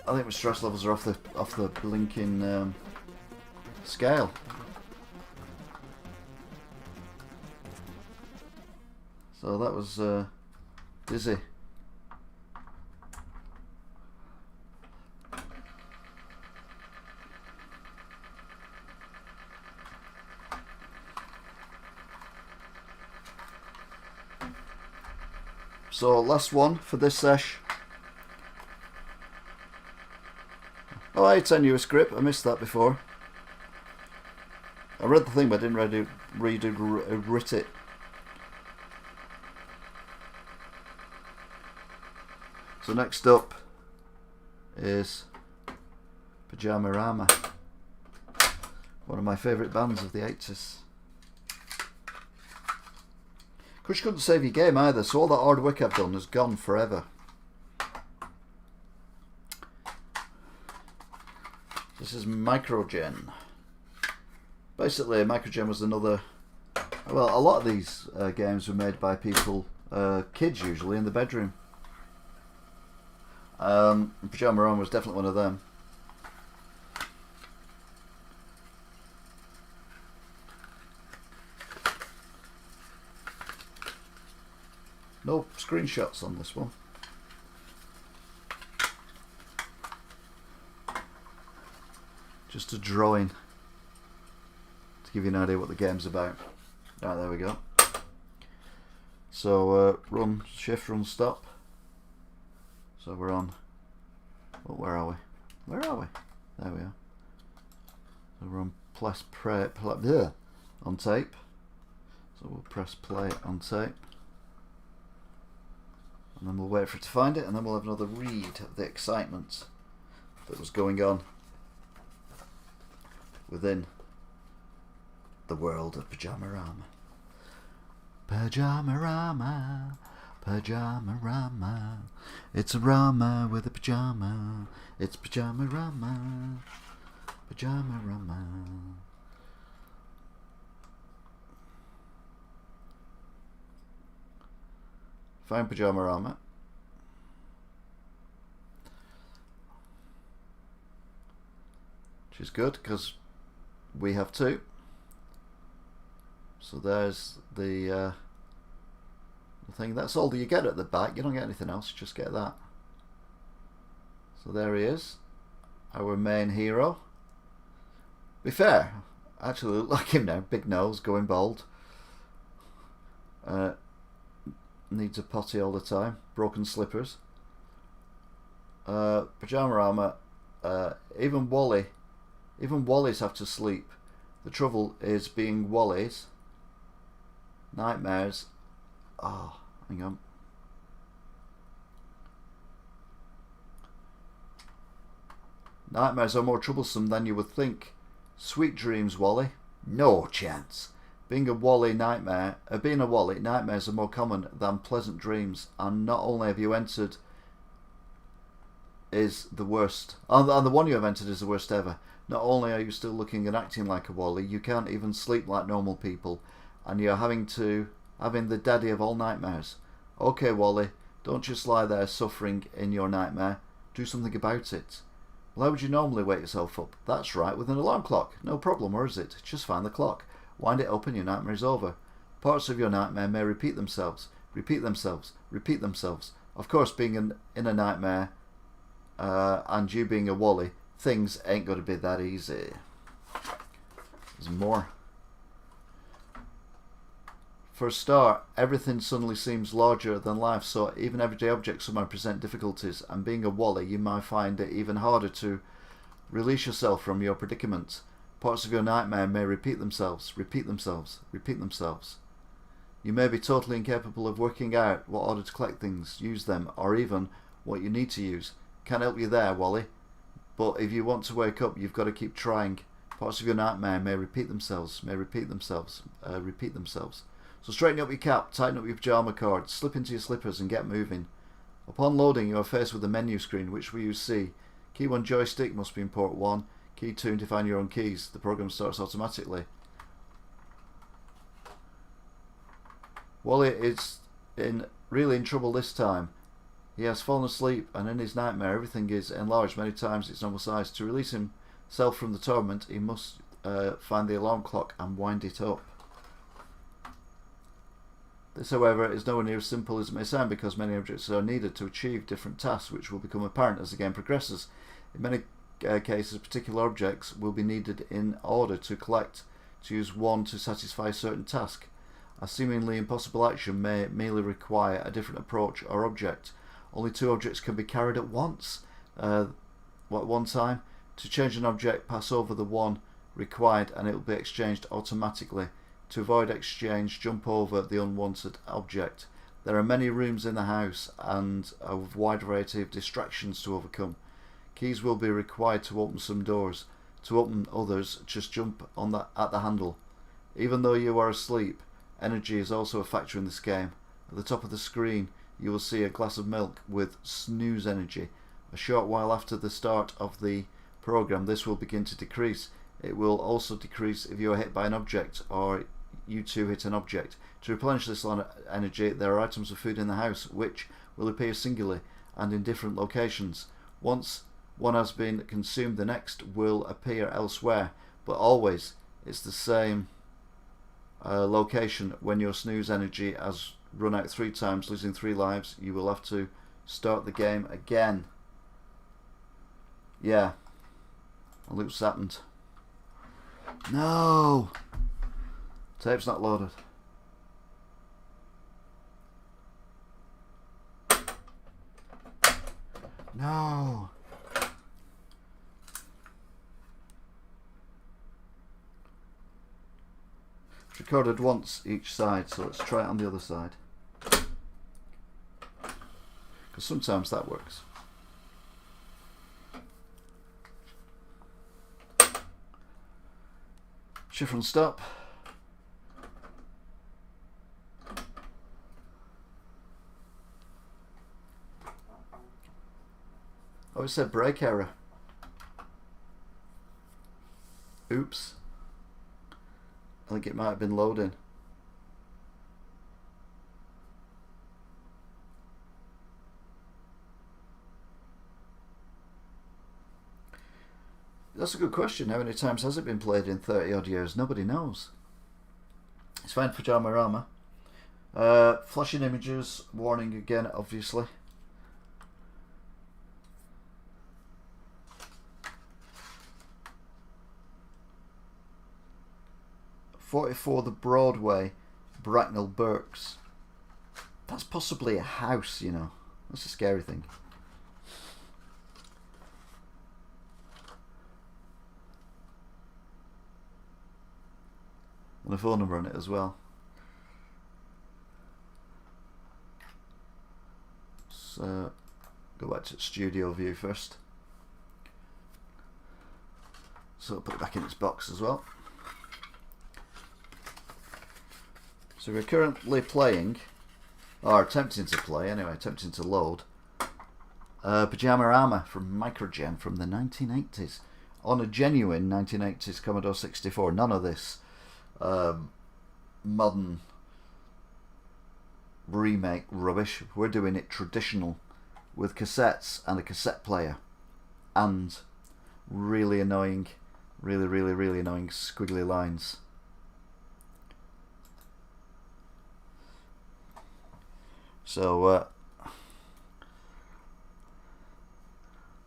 I think my stress levels are off the blinking scale. So that was dizzy. So last one for this sesh. Oh, I sent you a script. I missed that before. I read the thing, but I didn't read it. So next up is Pyjamarama, one of my favourite bands of the 80s. Of course, you couldn't save your game either, so all that hard work I've done has gone forever. This is Microgen. Basically, Microgen was another... Well, a lot of these games were made by people, kids usually, in the bedroom. Pyjamarama was definitely one of them. No screenshots on this one. Just a drawing to give you an idea what the game's about. Right, there we go. So run, shift, run, stop. So we're on. Oh, where are we? Where are we? There we are. So we're on on tape. So we'll press play on tape. And then we'll wait for it to find it, and then we'll have another read of the excitement that was going on within the world of Pyjamarama. Pyjamarama, Pyjamarama, it's a Rama with a pyjama. It's Pyjamarama, Pyjamarama. Find Pyjamarama. Which is good because we have two. So there's the thing. That's all that you get at the back. You don't get anything else. You just get that. So there he is, our main hero. Be fair, actually look like him now. Big nose, going bald. Needs a potty all the time. Broken slippers. Pyjamarama. Even Wallies have to sleep. The trouble is being Wallies. Nightmares. Oh, hang on. Nightmares are more troublesome than you would think. Sweet dreams, Wally. No chance. Being a Wally, nightmares are more common than pleasant dreams, and not only have you entered is the worst, and the one you have entered is the worst ever. Not only are you still looking and acting like a Wally, you can't even sleep like normal people, and you're having the daddy of all nightmares. Okay, Wally, don't just lie there suffering in your nightmare. Do something about it. Well, how would you normally wake yourself up? That's right, with an alarm clock. No problem, or is it? Just find the clock. Wind it up and your nightmare is over. Parts of your nightmare may repeat themselves, repeat themselves, repeat themselves. Of course, being in a nightmare and you being a Wally, things ain't going to be that easy. There's more. For a start, everything suddenly seems larger than life, so even everyday objects might present difficulties, and being a Wally, you might find it even harder to release yourself from your predicament. Parts of your nightmare may repeat themselves, repeat themselves, repeat themselves. You may be totally incapable of working out what order to collect things, use them, or even what you need to use. Can't help you there, Wally. But if you want to wake up, you've got to keep trying. Parts of your nightmare may repeat themselves, repeat themselves. So straighten up your cap, tighten up your pyjama cord, slip into your slippers and get moving. Upon loading, you are faced with a menu screen, which will use C. Key 1 joystick must be in port 1. Key 2 and define your own keys. The program starts automatically. Wally is really in trouble this time. He has fallen asleep, and in his nightmare everything is enlarged many times its normal size. To release himself from the torment, he must find the alarm clock and wind it up. This, however, is nowhere near as simple as it may sound, because many objects are needed to achieve different tasks, which will become apparent as the game progresses. In many cases, particular objects will be needed in order to collect, to use one to satisfy a certain task. A seemingly impossible action may merely require a different approach or object. Only 2 objects can be carried at once, at one time. To change an object, pass over the one required and it will be exchanged automatically. To avoid exchange, jump over the unwanted object. There are many rooms in the house and a wide variety of distractions to overcome. Keys will be required to open some doors. To open others, just jump at the handle. Even though you are asleep, energy is also a factor in this game. At the top of the screen, you will see a glass of milk with snooze energy. A short while after the start of the program, this will begin to decrease. It will also decrease if you are hit by an object or you two hit an object. To replenish this energy, there are items of food in the house which will appear singly and in different locations. Once one has been consumed, the next will appear elsewhere, but always it's the same location. When your snooze energy has run out 3 times, losing 3 lives, you will have to start the game again. Yeah. A loop's happened. No! Tape's not loaded. No! It's recorded once each side, so let's try it on the other side. Because sometimes that works. Shift and stop. Oh, it said break error. Oops. I think it might have been loading. That's a good question. How many times has it been played in 30 odd years? Nobody knows. It's fine for Pyjamarama. Flashing images, warning again, obviously. .44 the Broadway, Bracknell Berks. That's possibly a house, you know. That's a scary thing. And a phone number on it as well. So go back to studio view first. So put it back in its box as well. So we're currently playing, or attempting to play anyway, attempting to load Pyjamarama from Microgen from the 1980s on a genuine 1980s Commodore 64. None of this modern remake rubbish. We're doing it traditional with cassettes and a cassette player and really annoying, really annoying squiggly lines. So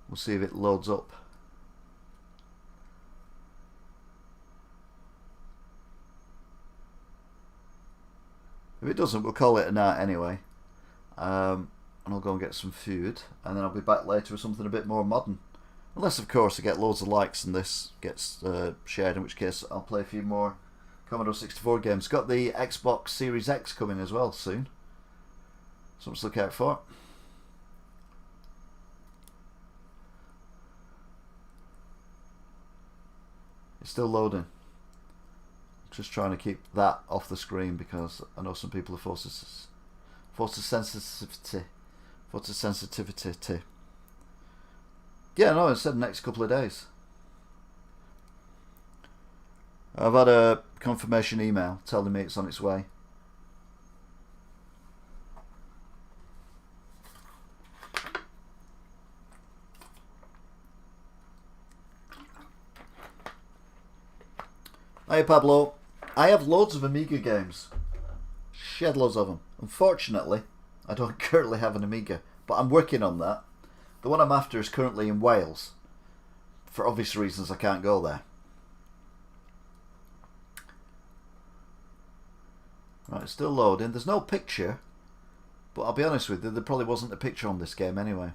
we'll see if it loads up. If it doesn't, we'll call it a night anyway. And I'll go and get some food, and then I'll be back later with something a bit more modern. Unless, of course, I get loads of likes and this gets shared, in which case I'll play a few more Commodore 64 games. Got the Xbox Series X coming as well soon. Something to look out for. It's still loading. Just trying to keep that off the screen because I know some people are photosensitivity. Yeah, no, it said next couple of days. I've had a confirmation email telling me it's on its way. Hey Pablo, I have loads of Amiga games. Shed loads of them. Unfortunately, I don't currently have an Amiga, but I'm working on that. The one I'm after is currently in Wales. For obvious reasons, I can't go there. Right, it's still loading. There's no picture, but I'll be honest with you, there probably wasn't a picture on this game anyway.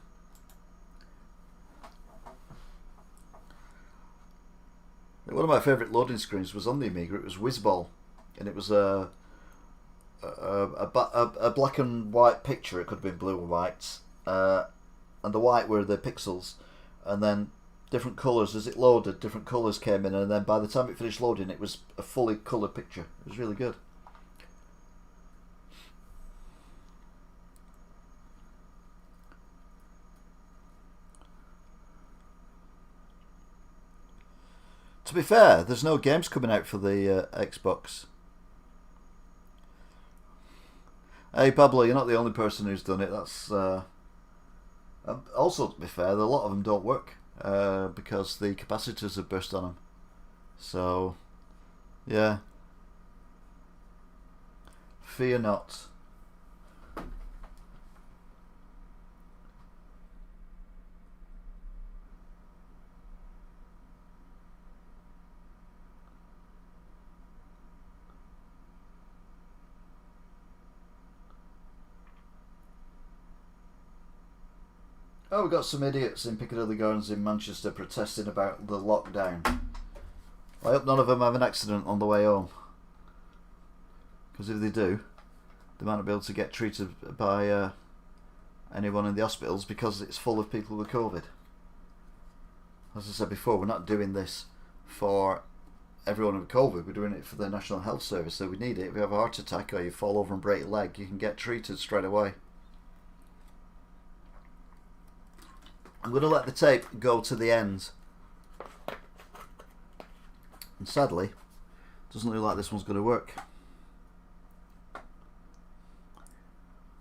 One of my favourite loading screens was on the Amiga. It was Whizball, and it was a black and white picture. It could have been blue and white, and the white were the pixels, and then different colours as it loaded. Different colours came in, and then by the time it finished loading, it was a fully coloured picture. It was really good. To be fair, there's no games coming out for the Xbox. Hey Pablo, you're not the only person who's done it. That's also, to be fair, a lot of them don't work because the capacitors have burst on them. So, yeah. Fear not. Oh, we've got some idiots in Piccadilly Gardens in Manchester protesting about the lockdown. I hope none of them have an accident on the way home. Because if they do, they might not be able to get treated by anyone in the hospitals because it's full of people with COVID. As I said before, we're not doing this for everyone with COVID, we're doing it for the National Health Service, so we need it. If you have a heart attack or you fall over and break your leg, you can get treated straight away. I'm going to let the tape go to the end. And sadly, it doesn't look like this one's going to work.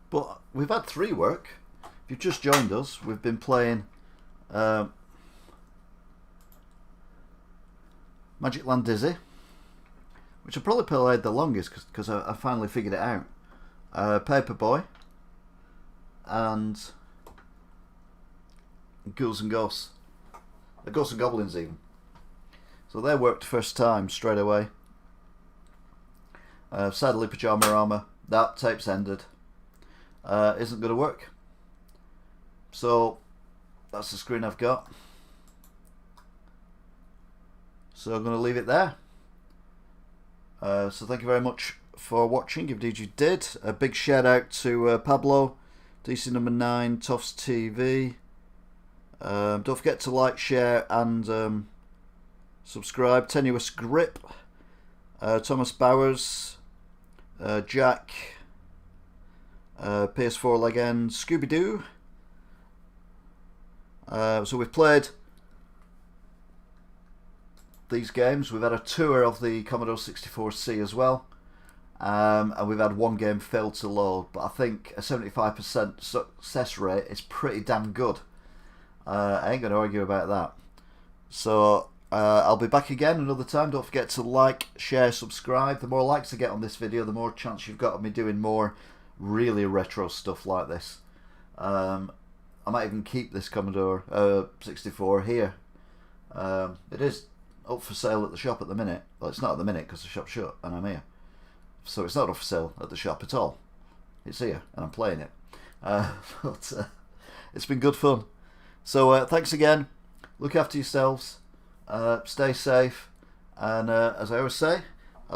But we've had 3 work. If you've just joined us, we've been playing Magic Land Dizzy, which I probably played the longest because I finally figured it out. Paperboy and Ghouls and Ghosts. Ghosts and Goblins even. So they worked first time straight away. Sadly, Pyjama Armor, that tape's ended. Isn't going to work. So that's the screen I've got. So I'm going to leave it there. So thank you very much for watching, if indeed you did. A big shout out to Pablo, DC number 9, Tufts TV. Don't forget to like, share and subscribe. Tenuous Grip, Thomas Bowers, Jack, PS4 Legend, Scooby-Doo. So we've played these games. We've had a tour of the Commodore 64C as well, and we've had 1 game fail to load, but I think a 75% success rate is pretty damn good. I ain't going to argue about that. So I'll be back again another time. Don't forget to like, share, subscribe. The more likes I get on this video, the more chance you've got of me doing more really retro stuff like this. I might even keep this Commodore 64 here. It is up for sale at the shop at the minute. Well, it's not at the minute because the shop's shut and I'm here. So it's not up for sale at the shop at all. It's here and I'm playing it. But it's been good fun. So thanks again. Look after yourselves. Stay safe. And as I always say,